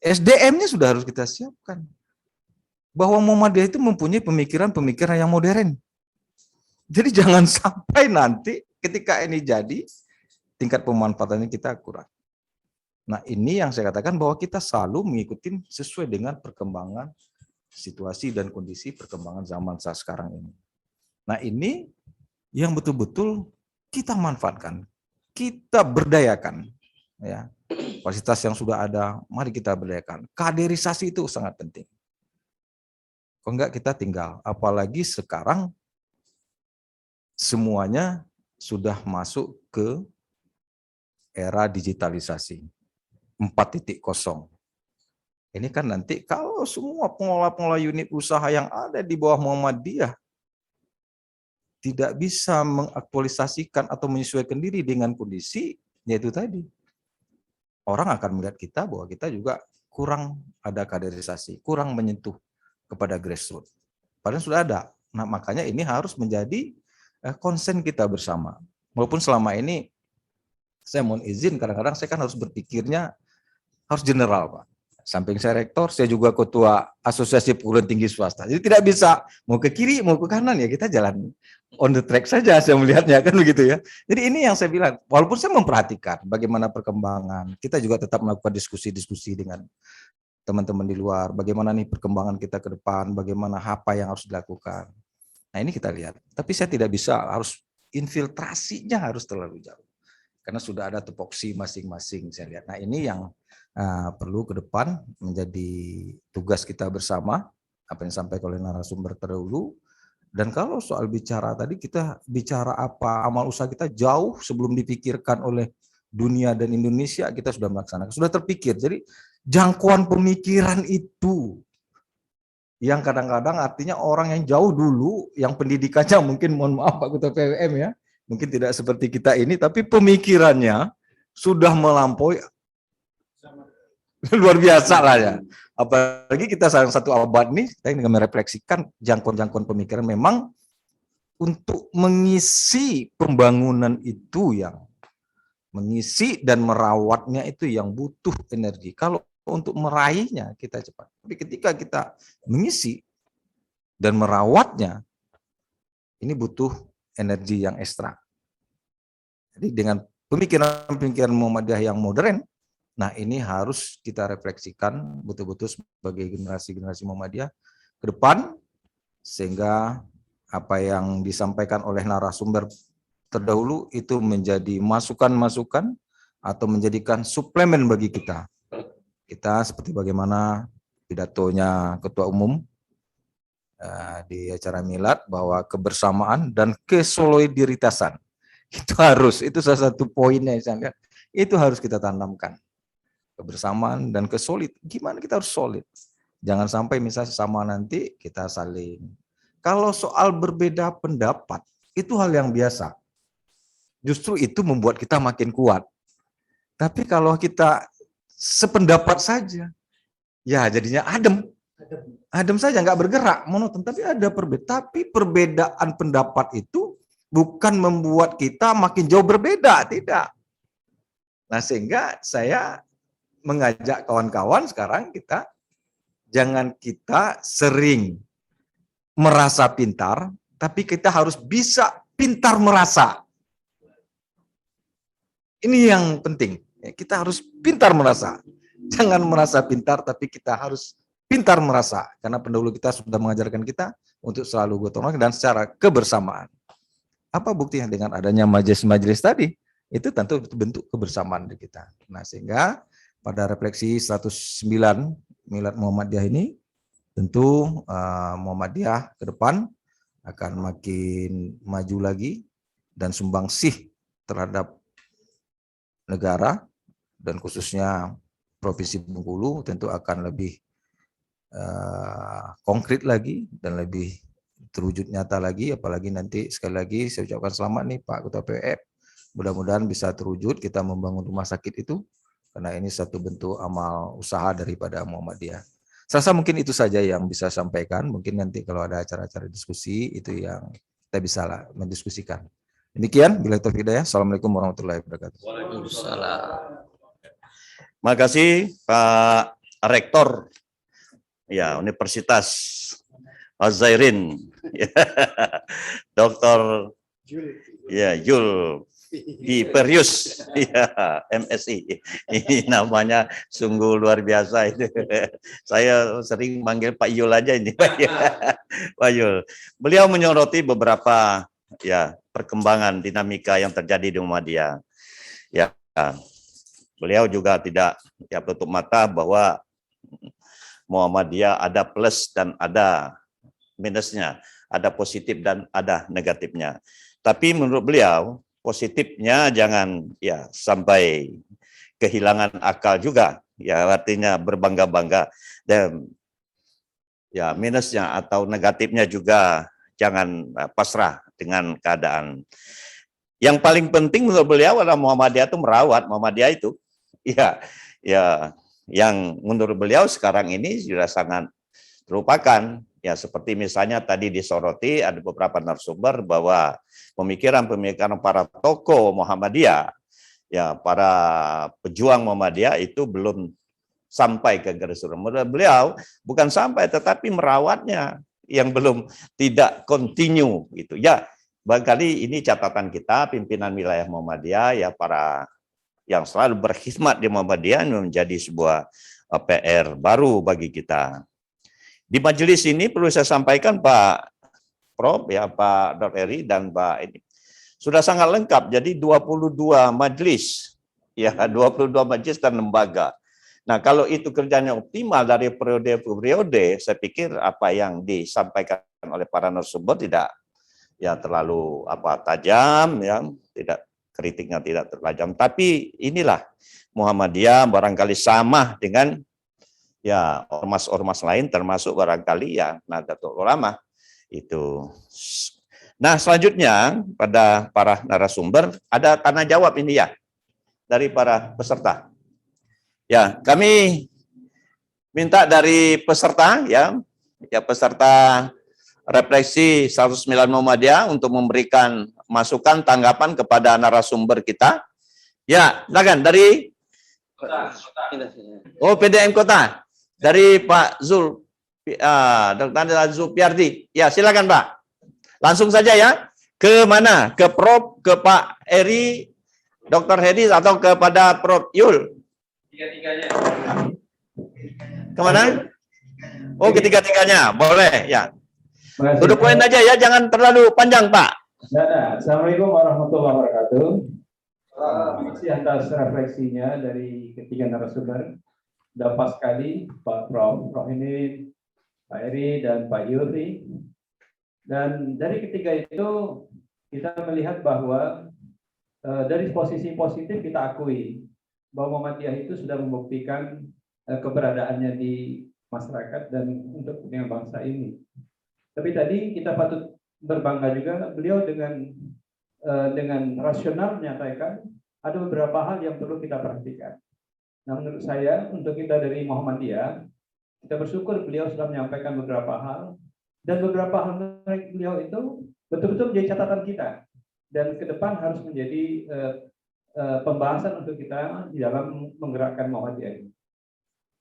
SDM-nya sudah harus kita siapkan. Bahwa Muhammadiyah itu mempunyai pemikiran-pemikiran yang modern. Jadi jangan sampai nanti ketika ini jadi, tingkat pemanfaatannya kita kurang. Nah ini yang saya katakan bahwa kita selalu mengikuti sesuai dengan perkembangan situasi dan kondisi perkembangan zaman saat sekarang ini. Nah ini yang betul-betul kita manfaatkan, kita berdayakan, ya kapasitas yang sudah ada, mari kita berdayakan. Kaderisasi itu sangat penting. Kalau enggak kita tinggal, apalagi sekarang semuanya sudah masuk ke era digitalisasi 4.0. Ini kan nanti kalau semua pengelola-pengelola unit usaha yang ada di bawah Muhammadiyah tidak bisa mengaktualisasikan atau menyesuaikan diri dengan kondisi, yaitu tadi. Orang akan melihat kita bahwa kita juga kurang ada kaderisasi, kurang menyentuh kepada grassroots. Padahal sudah ada. Nah makanya ini harus menjadi konsen kita bersama. Walaupun selama ini, saya mohon izin, kadang-kadang saya kan harus berpikirnya harus general, Pak. Samping saya rektor, saya juga ketua asosiasi perguruan tinggi swasta. Jadi tidak bisa mau ke kiri, mau ke kanan, ya kita jalan on the track saja, saya melihatnya kan begitu ya. Jadi ini yang saya bilang, walaupun saya memperhatikan bagaimana perkembangan, kita juga tetap melakukan diskusi-diskusi dengan teman-teman di luar, bagaimana nih perkembangan kita ke depan, bagaimana apa yang harus dilakukan. Nah ini kita lihat, tapi saya tidak bisa, harus infiltrasinya harus terlalu jauh. Karena sudah ada tupoksi masing-masing saya lihat. Nah ini yang perlu ke depan menjadi tugas kita bersama, apa yang disampaikan oleh narasumber terdahulu. Dan kalau soal bicara tadi, kita bicara apa amal usaha kita jauh sebelum dipikirkan oleh dunia dan Indonesia, kita sudah melaksanakan, sudah terpikir. Jadi jangkauan pemikiran itu yang kadang-kadang artinya orang yang jauh dulu, yang pendidikannya mungkin, mohon maaf Pak Ketua PWM ya, mungkin tidak seperti kita ini, tapi pemikirannya sudah melampaui luar biasa lah ya. Apalagi kita satu abad nih, kita ingin merefleksikan jangkauan-jangkauan pemikiran memang untuk mengisi pembangunan itu, yang mengisi dan merawatnya itu yang butuh energi. Kalau untuk meraihnya kita cepat. Tapi ketika kita mengisi dan merawatnya, ini butuh energi yang ekstra. Jadi dengan pemikiran-pemikiran Muhammadiyah yang modern, nah ini harus kita refleksikan betul-betul sebagai generasi-generasi Muhammadiyah ke depan, sehingga apa yang disampaikan oleh narasumber terdahulu itu menjadi masukan-masukan atau menjadikan suplemen bagi kita. Kita seperti bagaimana pidatonya Ketua Umum di acara milad, bahwa kebersamaan dan kesolidaridasan itu harus, itu salah satu poinnya saya lihat, itu harus kita tanamkan. Kebersamaan dan kesolid, gimana kita harus solid. Jangan sampai misalnya sama nanti kita saling. Kalau soal berbeda pendapat, itu hal yang biasa. Justru itu membuat kita makin kuat. Tapi kalau kita sependapat saja, ya jadinya adem. Adem saja, nggak bergerak, monoton. Tapi ada perbedaan. Tapi perbedaan pendapat itu bukan membuat kita makin jauh berbeda, tidak. Nah, sehingga saya mengajak kawan-kawan sekarang jangan kita sering merasa pintar, tapi kita harus bisa pintar merasa. Ini yang penting. Kita harus pintar merasa. Jangan merasa pintar, tapi kita harus pintar merasa. Karena pendahulu kita sudah mengajarkan kita untuk selalu gotong royong dan secara kebersamaan. Apa buktinya dengan adanya majelis-majelis tadi? Itu tentu bentuk kebersamaan di kita. Nah, sehingga pada refleksi 109 Milad Muhammadiyah ini, tentu Muhammadiyah ke depan akan makin maju lagi dan sumbangsih terhadap negara dan khususnya Provinsi Bengkulu tentu akan lebih konkret lagi dan lebih terwujud nyata lagi, apalagi nanti sekali lagi saya ucapkan selamat nih Pak Ketua PWF, mudah-mudahan bisa terwujud kita membangun rumah sakit itu, karena ini satu bentuk amal usaha daripada Muhammadiyah. Saya rasa mungkin itu saja yang bisa saya sampaikan, mungkin nanti kalau ada acara-acara diskusi itu yang kita bisa mendiskusikan. Demikian, bila taufiq hidayah. Assalamualaikum warahmatullahi wabarakatuh. Waalaikumsalam. Makasih Pak Rektor ya Universitas Az-Zairin, Dr. ya Jul Perius, ya MSI. Ini namanya sungguh luar biasa itu. Saya sering manggil Pak Yul aja ini, Pak Yul. Beliau menyoroti beberapa ya perkembangan dinamika yang terjadi di Muhammadiyah. Ya, beliau juga tidak ya tutup mata bahwa Muhammadiyah ada plus dan ada minusnya, ada positif dan ada negatifnya. Tapi menurut beliau positifnya jangan ya sampai kehilangan akal juga, ya artinya berbangga-bangga, dan ya minusnya atau negatifnya juga jangan pasrah dengan keadaan. Yang paling penting menurut beliau adalah Muhammadiyah itu merawat Muhammadiyah itu. Ya, ya yang menurut beliau sekarang ini sudah sangat terlupakan. Ya seperti misalnya tadi disoroti ada beberapa narasumber bahwa pemikiran-pemikiran para tokoh Muhammadiyah, ya para pejuang Muhammadiyah itu belum sampai ke garis surga. Menurut beliau bukan sampai tetapi merawatnya yang belum tidak continue gitu. Ya, barangkali ini catatan kita pimpinan wilayah Muhammadiyah ya para yang selalu berkhidmat di Muhammadiyah menjadi sebuah PR baru bagi kita. Di majelis ini perlu saya sampaikan Pak Prof, ya Pak Dr. Eri dan Pak ini sudah sangat lengkap. Jadi 22 majelis, ya 22 majelis dan lembaga. Nah kalau itu kerjanya optimal dari periode ke periode, saya pikir apa yang disampaikan oleh para narasumber tidak ya terlalu tajam, ya tidak kritiknya tidak tertajam. Tapi inilah Muhammadiyah barangkali sama dengan ya ormas-ormas lain termasuk barangkali ya Nahdlatul Ulama itu. Nah selanjutnya pada para narasumber ada tanya jawab ini ya dari para peserta. Ya kami minta dari peserta ya peserta refleksi 109 Muhammadiyah untuk memberikan masukan tanggapan kepada narasumber kita. Ya silakan dari PDM Kota. Dari Pak Dr. Zulpiardi. Ya, silakan Pak. Langsung saja ya. Ke mana? Ke Prof, ke Pak Eri, Dr. Hedi, atau kepada Prof Yul? Tiga-tiganya. Kemana? Oh, ketiga-tiganya. Boleh, ya. Duduk poin aja ya, jangan terlalu panjang, Pak. Assalamualaikum warahmatullahi wabarakatuh. Terima kasih atas refleksinya dari ketiga narasumber. Dapat sekali Pak Prof ini, Pak Eri dan Pak Yuri. Dan dari ketiga itu kita melihat bahwa dari posisi positif kita akui bahwa Muhammadiyah itu sudah membuktikan keberadaannya di masyarakat dan untuk kepentingan bangsa ini. Tapi tadi kita patut berbangga juga beliau dengan rasional menyatakan ada beberapa hal yang perlu kita perhatikan. Nah, menurut saya untuk kita dari Muhammadiyah, kita bersyukur beliau sudah menyampaikan beberapa hal dan beberapa hal beliau itu betul-betul menjadi catatan kita dan ke depan harus menjadi pembahasan untuk kita di dalam menggerakkan Muhammadiyah ini.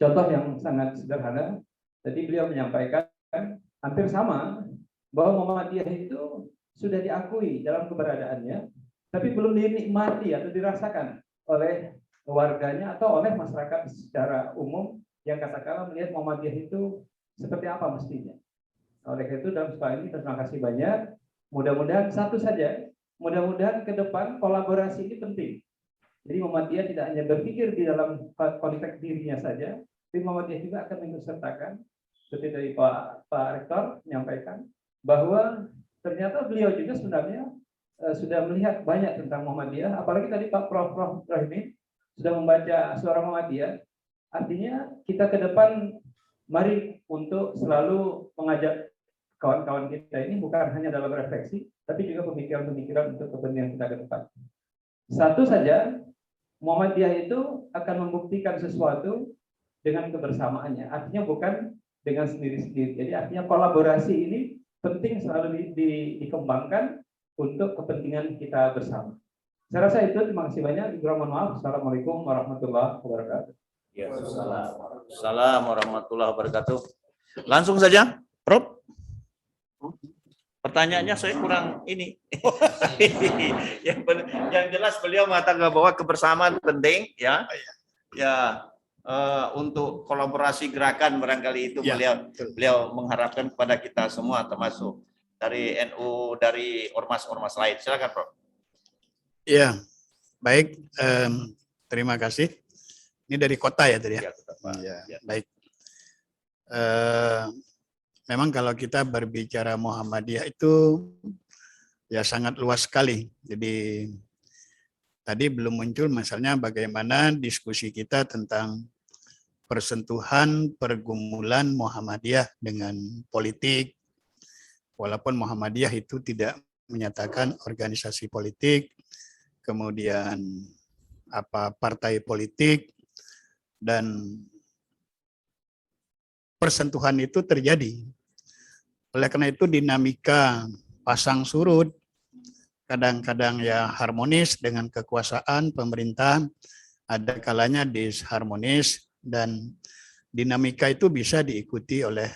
Contoh yang sangat sederhana, tadi beliau menyampaikan hampir sama bahwa Muhammadiyah itu sudah diakui dalam keberadaannya, tapi belum dinikmati atau dirasakan oleh warganya atau oleh masyarakat secara umum yang katakanlah melihat Muhammadiyah itu seperti apa mestinya. Oleh itu dalam sekali ini terima kasih banyak. Mudah-mudahan satu saja, mudah-mudahan ke depan kolaborasi ini penting. Jadi Muhammadiyah tidak hanya berpikir di dalam konteks dirinya saja, tapi Muhammadiyah juga akan mengikutsertakan. Seperti dari Pak Rektor menyampaikan bahwa ternyata beliau juga sebenarnya sudah melihat banyak tentang Muhammadiyah. Apalagi tadi Pak Prof. Rahimi sudah membaca Suara Muhammadiyah. Artinya kita ke depan mari untuk selalu mengajak kawan-kawan kita ini bukan hanya dalam refleksi, tapi juga pemikiran-pemikiran untuk kepentingan kita ke depan. Satu saja, Muhammadiyah itu akan membuktikan sesuatu dengan kebersamaannya. Artinya bukan dengan sendiri-sendiri. Jadi artinya kolaborasi ini penting selalu dikembangkan untuk kepentingan kita bersama. Saya rasa itu, terima kasih banyak. Mohon maaf. Assalamualaikum warahmatullahi wabarakatuh. Ya, Assalamualaikum warahmatullahi wabarakatuh. Langsung saja, Prof. Pertanyaannya saya kurang ini. yang jelas beliau mengatakan bahwa kebersamaan penting, ya. Ya, untuk kolaborasi gerakan barangkali itu beliau mengharapkan kepada kita semua, termasuk dari NU, dari ormas-ormas lain. Silakan, Prof. Ya, baik. Terima kasih. Ini dari kota ya tadi ya. Ya, baik. Memang kalau kita berbicara Muhammadiyah itu ya sangat luas sekali. Jadi tadi belum muncul misalnya bagaimana diskusi kita tentang persentuhan pergumulan Muhammadiyah dengan politik. Walaupun Muhammadiyah itu tidak menyatakan organisasi politik, kemudian partai politik, dan persentuhan itu terjadi. Oleh karena itu dinamika pasang surut, kadang-kadang ya harmonis dengan kekuasaan pemerintah, ada kalanya disharmonis, dan dinamika itu bisa diikuti oleh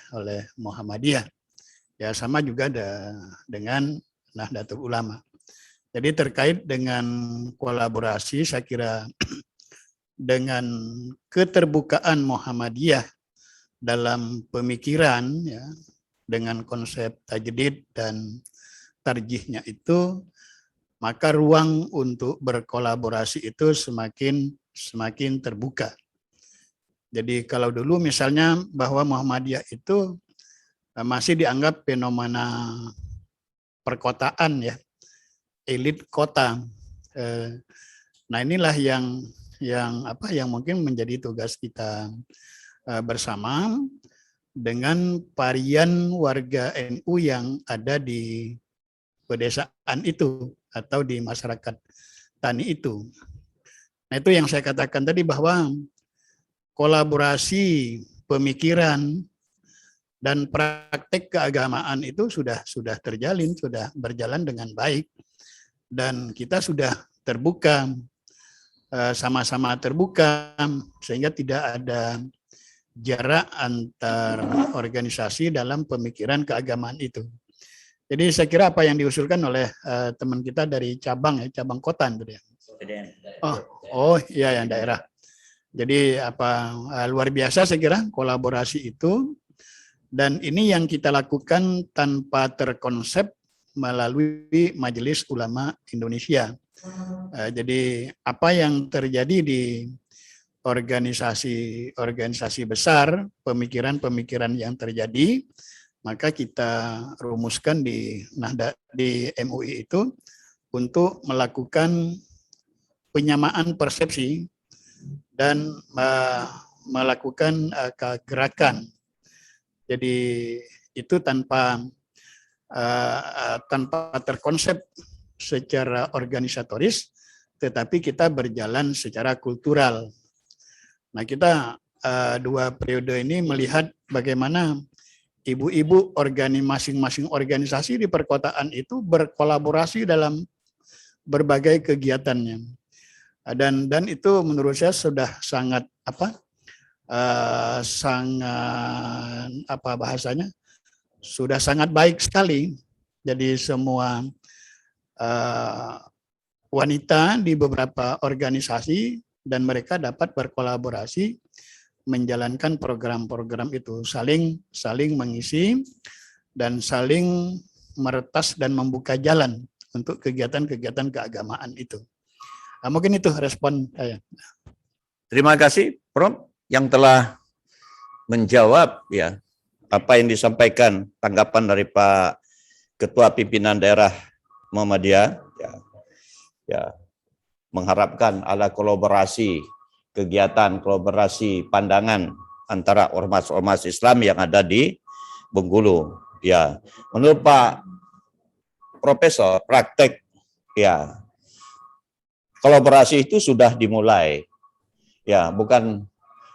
Muhammadiyah. Ya sama juga dengan Nahdlatul Ulama. Jadi terkait dengan kolaborasi, saya kira dengan keterbukaan Muhammadiyah dalam pemikiran, ya, dengan konsep tajdid dan tarjihnya itu, maka ruang untuk berkolaborasi itu semakin terbuka. Jadi kalau dulu misalnya bahwa Muhammadiyah itu masih dianggap fenomena perkotaan, ya, elit kota. Nah inilah yang mungkin menjadi tugas kita bersama dengan varian warga NU yang ada di pedesaan itu atau di masyarakat tani itu. Nah itu yang saya katakan tadi bahwa kolaborasi pemikiran dan praktek keagamaan itu sudah terjalin, sudah berjalan dengan baik, dan kita sudah terbuka, sama-sama terbuka, sehingga tidak ada jarak antar organisasi dalam pemikiran keagamaan itu. Jadi saya kira apa yang diusulkan oleh teman kita dari cabang kota itu ya. Oh iya yang daerah. Jadi luar biasa saya kira kolaborasi itu, dan ini yang kita lakukan tanpa terkonsep melalui Majelis Ulama Indonesia. Jadi apa yang terjadi di organisasi besar, pemikiran-pemikiran yang terjadi, maka kita rumuskan di MUI itu untuk melakukan penyamaan persepsi dan melakukan gerakan. Jadi itu tanpa terkonsep secara organisatoris, tetapi kita berjalan secara kultural. Nah kita 2 periode ini melihat bagaimana ibu-ibu masing-masing organisasi di perkotaan itu berkolaborasi dalam berbagai kegiatannya. Dan itu menurut saya sudah sangat sangat bahasanya, sudah sangat baik sekali. Jadi semua wanita di beberapa organisasi dan mereka dapat berkolaborasi menjalankan program-program itu, saling mengisi dan saling meretas dan membuka jalan untuk kegiatan-kegiatan keagamaan itu. Nah, mungkin itu respon saya. Terima kasih, Prof, yang telah menjawab ya apa yang disampaikan tanggapan dari Pak Ketua Pimpinan Daerah Muhammadiyah. Ya, mengharapkan ada kolaborasi kegiatan, kolaborasi pandangan antara ormas-ormas Islam yang ada di Bengkulu. Ya, menurut Pak Profesor, praktek ya kolaborasi itu sudah dimulai. Ya, bukan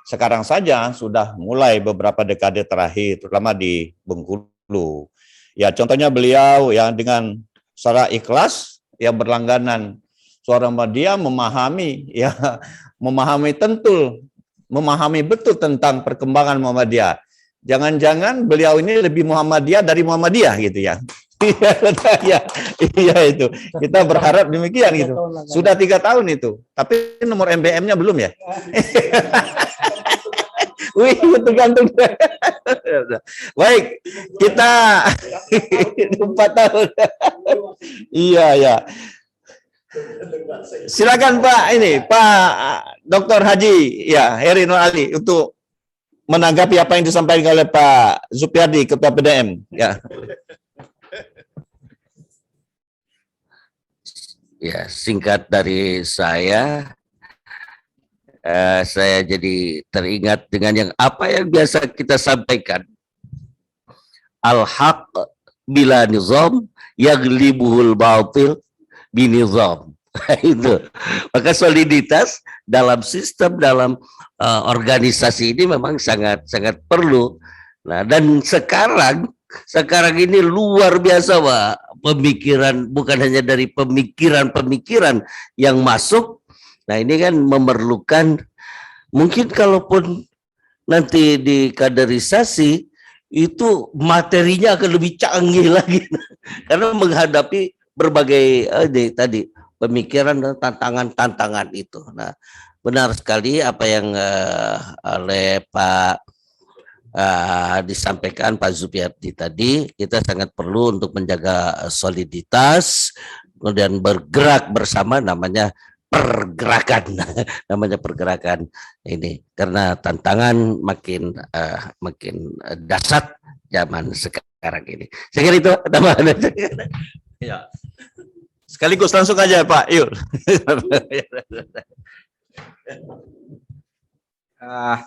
sekarang saja, sudah mulai beberapa dekade terakhir, terutama di Bengkulu. Ya, contohnya beliau yang dengan secara ikhlas, ya berlangganan Suara Muhammadiyah memahami betul tentang perkembangan Muhammadiyah. Jangan-jangan beliau ini lebih Muhammadiyah dari Muhammadiyah gitu ya. Iya itu. Kita berharap demikian gitu. Sudah 3 tahun itu. Tapi nomor MBM-nya belum ya? Wih, tergantung. Baik, kita 4 tahun. Iya, ya. Silakan Pak Dr. Haji Heri Nur Ali untuk menanggapi apa yang disampaikan oleh Pak Zupiardi, Ketua PDM. Ya. Ya, singkat dari saya jadi teringat dengan apa yang biasa kita sampaikan. Al-haq bila nizam yaglibuhul batil binizam. Itu. Maka soliditas dalam sistem, dalam organisasi ini memang sangat perlu. Nah, dan sekarang ini luar biasa, Pak. Pemikiran, bukan hanya dari pemikiran yang masuk. Nah, ini kan memerlukan, mungkin kalaupun nanti di kaderisasi itu materinya akan lebih canggih lagi karena menghadapi berbagai tadi pemikiran dan tantangan itu. Nah, benar sekali apa yang oleh Pak disampaikan Pak Zupiardi tadi. Kita sangat perlu untuk menjaga soliditas, kemudian bergerak bersama, namanya pergerakan ini, karena tantangan makin dahsyat zaman sekarang ini. Saya kira itu tambahan. Ya. Sekaligus langsung aja Pak Yul.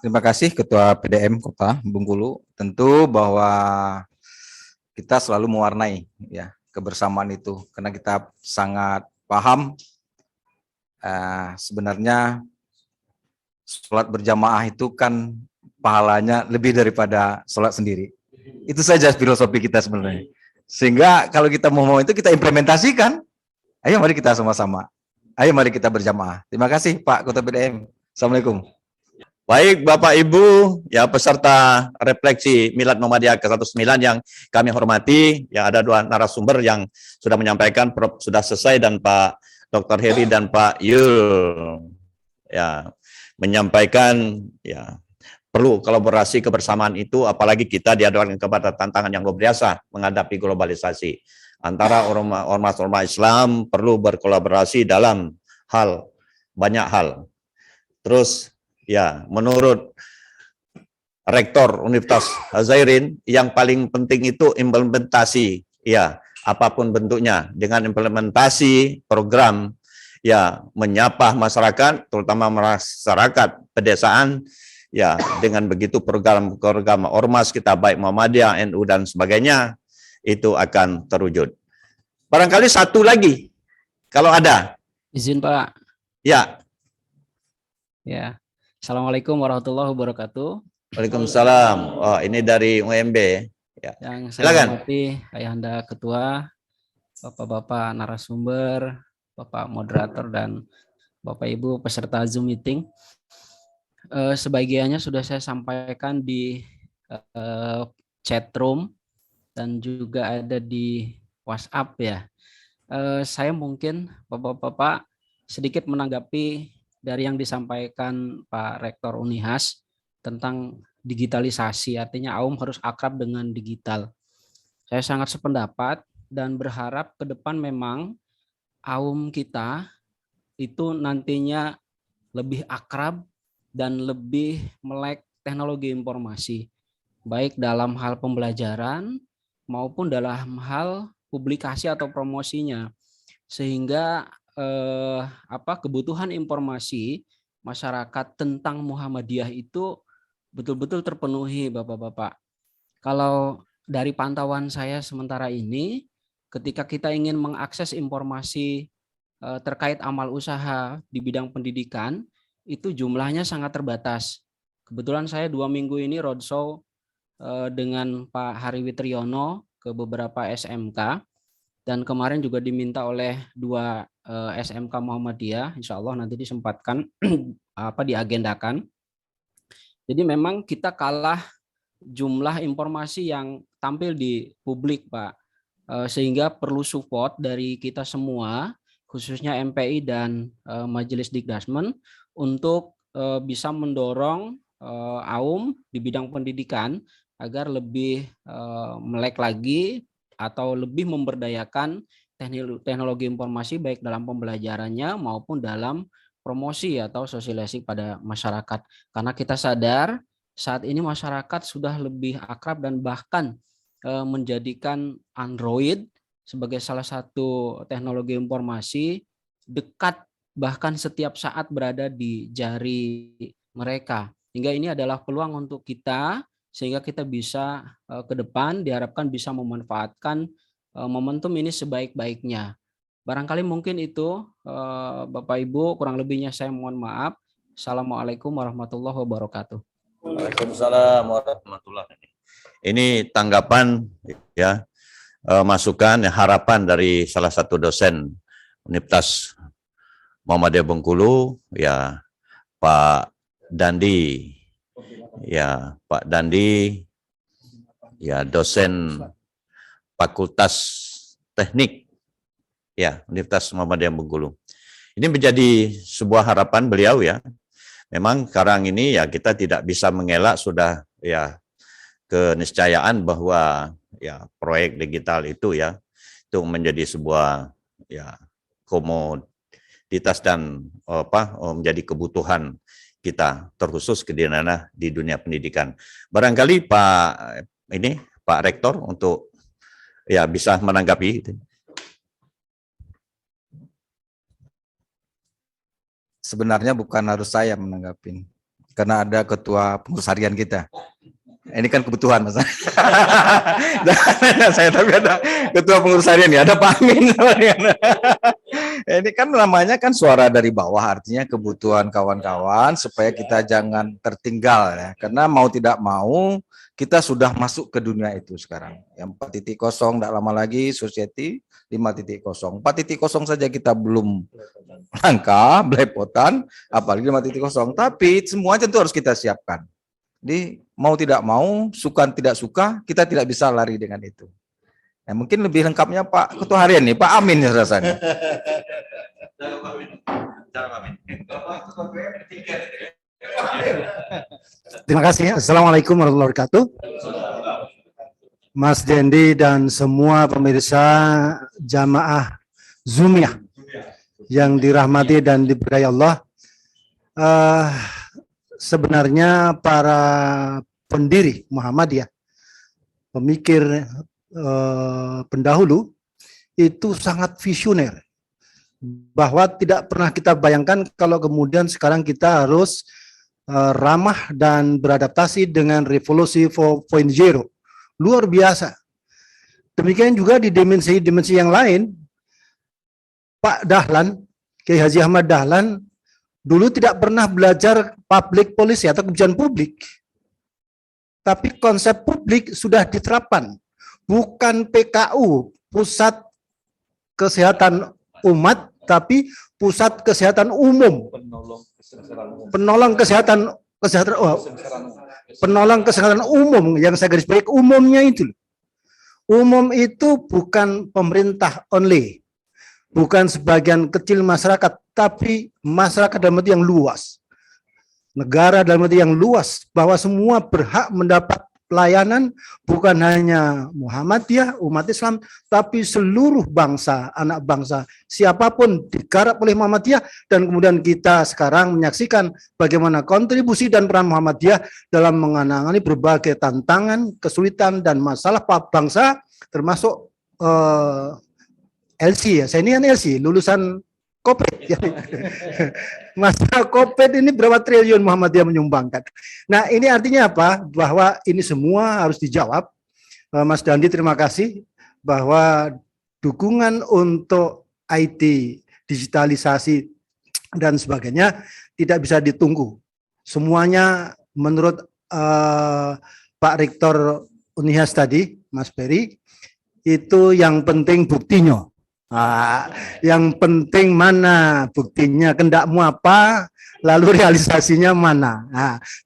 Terima kasih Ketua PDM Kota Bengkulu. Tentu bahwa kita selalu mewarnai ya kebersamaan itu karena kita sangat paham sebenarnya sholat berjamaah itu kan pahalanya lebih daripada sholat sendiri. Itu saja filosofi kita sebenarnya. Sehingga kalau kita mau itu kita implementasikan. Ayo mari kita sama-sama. Ayo mari kita berjamaah. Terima kasih Pak Ketua PDM. Assalamualaikum. Baik Bapak Ibu, ya peserta refleksi Milad Muhammadiyah ke-109 yang kami hormati, yang ada 2 narasumber yang sudah menyampaikan, Prof sudah selesai dan Pak Dr. Heri dan Pak Yul ya menyampaikan ya perlu kolaborasi kebersamaan itu, apalagi kita dihadapkan kepada tantangan yang luar biasa menghadapi globalisasi. Antara ormas-ormas Islam perlu berkolaborasi dalam banyak hal. Terus ya, menurut Rektor Universitas Al-Azhar, yang paling penting itu implementasi, ya, apapun bentuknya. Dengan implementasi program, ya, menyapa masyarakat, terutama masyarakat pedesaan, ya, dengan begitu program ormas kita, baik Muhammadiyah, NU, dan sebagainya, itu akan terwujud. Barangkali satu lagi, kalau ada. Izin Pak. Ya. Ya. Assalamualaikum warahmatullahi wabarakatuh. Waalaikumsalam. Oh, ini dari UMB. Ya. Yang saya hormati Ayahanda Ketua, Bapak-bapak narasumber, Bapak moderator dan Bapak Ibu peserta Zoom meeting. Sebagiannya sudah saya sampaikan di chat room dan juga ada di WhatsApp ya. Saya mungkin Bapak-bapak sedikit menanggapi dari yang disampaikan Pak Rektor Unihas tentang digitalisasi, artinya AUM harus akrab dengan digital. Saya sangat sependapat dan berharap ke depan memang AUM kita itu nantinya lebih akrab dan lebih melek teknologi informasi, baik dalam hal pembelajaran maupun dalam hal publikasi atau promosinya, sehingga kebutuhan informasi masyarakat tentang Muhammadiyah itu betul-betul terpenuhi, Bapak-bapak. Kalau dari pantauan saya sementara ini, ketika kita ingin mengakses informasi terkait amal usaha di bidang pendidikan, itu jumlahnya sangat terbatas. Kebetulan saya 2 minggu ini roadshow dengan Pak Hari Witriyono ke beberapa SMK, dan kemarin juga diminta oleh 2 SMK Muhammadiyah, insya Allah nanti disempatkan diagendakan. Jadi memang kita kalah jumlah informasi yang tampil di publik, Pak, sehingga perlu support dari kita semua, khususnya MPI dan Majelis Dikdasmen, untuk bisa mendorong AUM di bidang pendidikan agar lebih melek lagi atau lebih memberdayakan teknologi informasi baik dalam pembelajarannya maupun dalam promosi atau sosialisasi pada masyarakat. Karena kita sadar saat ini masyarakat sudah lebih akrab dan bahkan menjadikan Android sebagai salah satu teknologi informasi dekat, bahkan setiap saat berada di jari mereka. Hingga ini adalah peluang untuk kita, sehingga kita bisa ke depan diharapkan bisa memanfaatkan momentum ini sebaik-baiknya. Barangkali mungkin itu Bapak Ibu, kurang lebihnya saya mohon maaf. Assalamualaikum warahmatullahi wabarakatuh. Waalaikumsalam warahmatullahi wabarakatuh. Ini tanggapan ya, masukan harapan dari salah satu dosen Universitas Muhammadiyah Bengkulu, ya Pak Dandi, ya Pak Dandi, ya dosen Fakultas Teknik, ya Universitas Muhammadiyah Bengkulu. Ini menjadi sebuah harapan beliau ya. Memang sekarang ini ya kita tidak bisa mengelak sudah ya keniscayaan bahwa ya proyek digital itu ya itu menjadi sebuah ya komoditas dan menjadi kebutuhan kita terkhusus di dunia pendidikan. Barangkali Pak Rektor untuk ya bisa menanggapi. Sebenarnya bukan harus saya menanggapi, karena ada ketua pengurus harian kita. Ini kan kebutuhan, Mas. Saya tapi ada ketua pengurus harian ya, ada Pak Amin. Ini kan namanya kan suara dari bawah, artinya kebutuhan kawan-kawan supaya kita jangan tertinggal ya. Karena mau tidak mau kita sudah masuk ke dunia itu sekarang. Yang 4.0 tidak lama lagi, society 5.0. 4.0 saja kita belum langkah, belepotan, apalagi 5.0. Tapi semua tentu harus kita siapkan. Jadi mau tidak mau, suka tidak suka, kita tidak bisa lari dengan itu. Nah, mungkin lebih lengkapnya Pak Ketua Harian nih, Pak Amin ya rasanya. Terima kasih. Assalamualaikum warahmatullahi wabarakatuh. Mas Dendi dan semua pemirsa jamaah Zoomiyah yang dirahmati dan diberkahi Allah. Sebenarnya para pendiri Muhammadiyah, pemikir pendahulu itu sangat visioner, bahwa tidak pernah kita bayangkan kalau kemudian sekarang kita harus ramah dan beradaptasi dengan revolusi 4.0. Luar biasa. Demikian juga di dimensi yang lain, Pak Dahlan, Kiai Haji Ahmad Dahlan, dulu tidak pernah belajar public policy atau kebijakan publik. Tapi konsep publik sudah diterapkan. Bukan PKU, Pusat Kesehatan Umat, tapi pusat kesehatan umum. Penolong kesehatan umum yang saya garis bawahi umumnya itu. Umum itu bukan pemerintah only, bukan sebagian kecil masyarakat, tapi masyarakat dalam arti yang luas. Negara dalam arti yang luas, bahwa semua berhak mendapat pelayanan, bukan hanya Muhammadiyah, umat Islam, tapi seluruh bangsa, anak bangsa, siapapun digarap oleh Muhammadiyah, dan kemudian kita sekarang menyaksikan bagaimana kontribusi dan peran Muhammadiyah dalam menangani berbagai tantangan, kesulitan, dan masalah bangsa, termasuk LC ya, saya ini kan LC, lulusan COVID. Masalah COVID ini berapa triliun Muhammadiyah menyumbangkan. Nah, ini artinya apa? Bahwa ini semua harus dijawab. Mas Dandi, terima kasih bahwa dukungan untuk IT, digitalisasi, dan sebagainya tidak bisa ditunggu. Semuanya menurut Pak Rektor Unihas tadi, Mas Peri, itu yang penting buktinya. Yang penting mana buktinya, kendakmu apa, lalu realisasinya mana.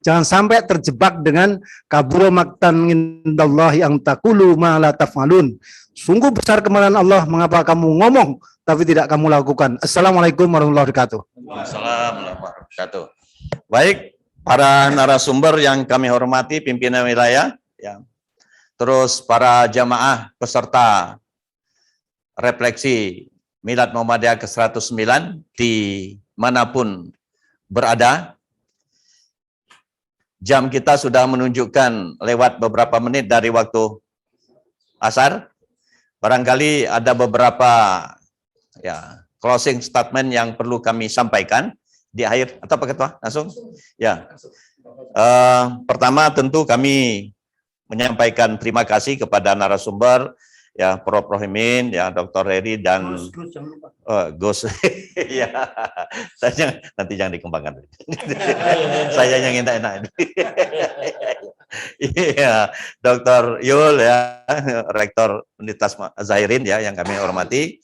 Jangan sampai terjebak dengan kabura maktan indallahi ang taqulu ma la taf'alun. Sungguh besar kemarahan Allah, mengapa kamu ngomong tapi tidak kamu lakukan. Assalamualaikum warahmatullahi wabarakatuh. Assalamualaikum warahmatullahi wabarakatuh. Baik, para narasumber yang kami hormati, pimpinan wilayah, ya. Terus para jamaah peserta refleksi Milad Muhammadiyah ke-109 di manapun berada. Jam kita sudah menunjukkan lewat beberapa menit dari waktu asar. Barangkali ada beberapa ya closing statement yang perlu kami sampaikan di akhir, atau Pak Ketua langsung? Ya. Pertama tentu kami menyampaikan terima kasih kepada narasumber ya, Prof. Rohimin, ya, Dr. Heri dan Gus. Ya, saya nanti jangan dikembangkan. Saya yang enak-enak. Iya, Dr. Yul, ya, Rektor Universitas Zahirin, ya, yang kami hormati.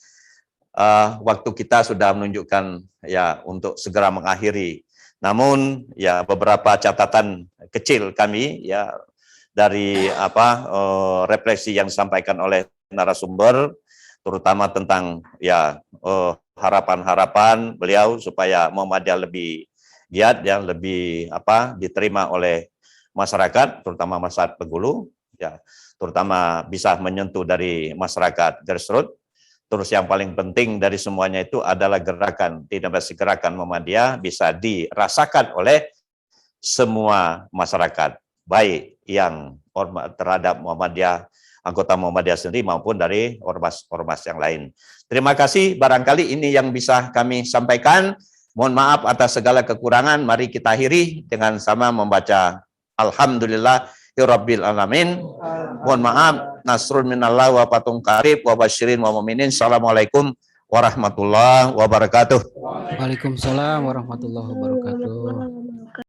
Waktu kita sudah menunjukkan ya untuk segera mengakhiri. Namun ya beberapa catatan kecil kami ya dari refleksi yang disampaikan oleh narasumber, terutama tentang ya harapan-harapan beliau supaya Muhammadiyah lebih giat, ya, lebih diterima oleh masyarakat, terutama masyarakat Bengkulu, ya, terutama bisa menyentuh dari masyarakat grassroots. Terus yang paling penting dari semuanya itu adalah gerakan, gerakan Muhammadiyah bisa dirasakan oleh semua masyarakat, baik yang terhadap Muhammadiyah, anggota Muhammadiyah sendiri maupun dari ormas-ormas yang lain. Terima kasih, barangkali ini yang bisa kami sampaikan. Mohon maaf atas segala kekurangan. Mari kita akhiri dengan sama membaca Alhamdulillahirabbil alamin. Mohon maaf, nasrun minallah wa fathun qarib wa basyirin wa mu'minin. Assalamualaikum warahmatullahi wabarakatuh. Waalaikumsalam warahmatullahi wabarakatuh.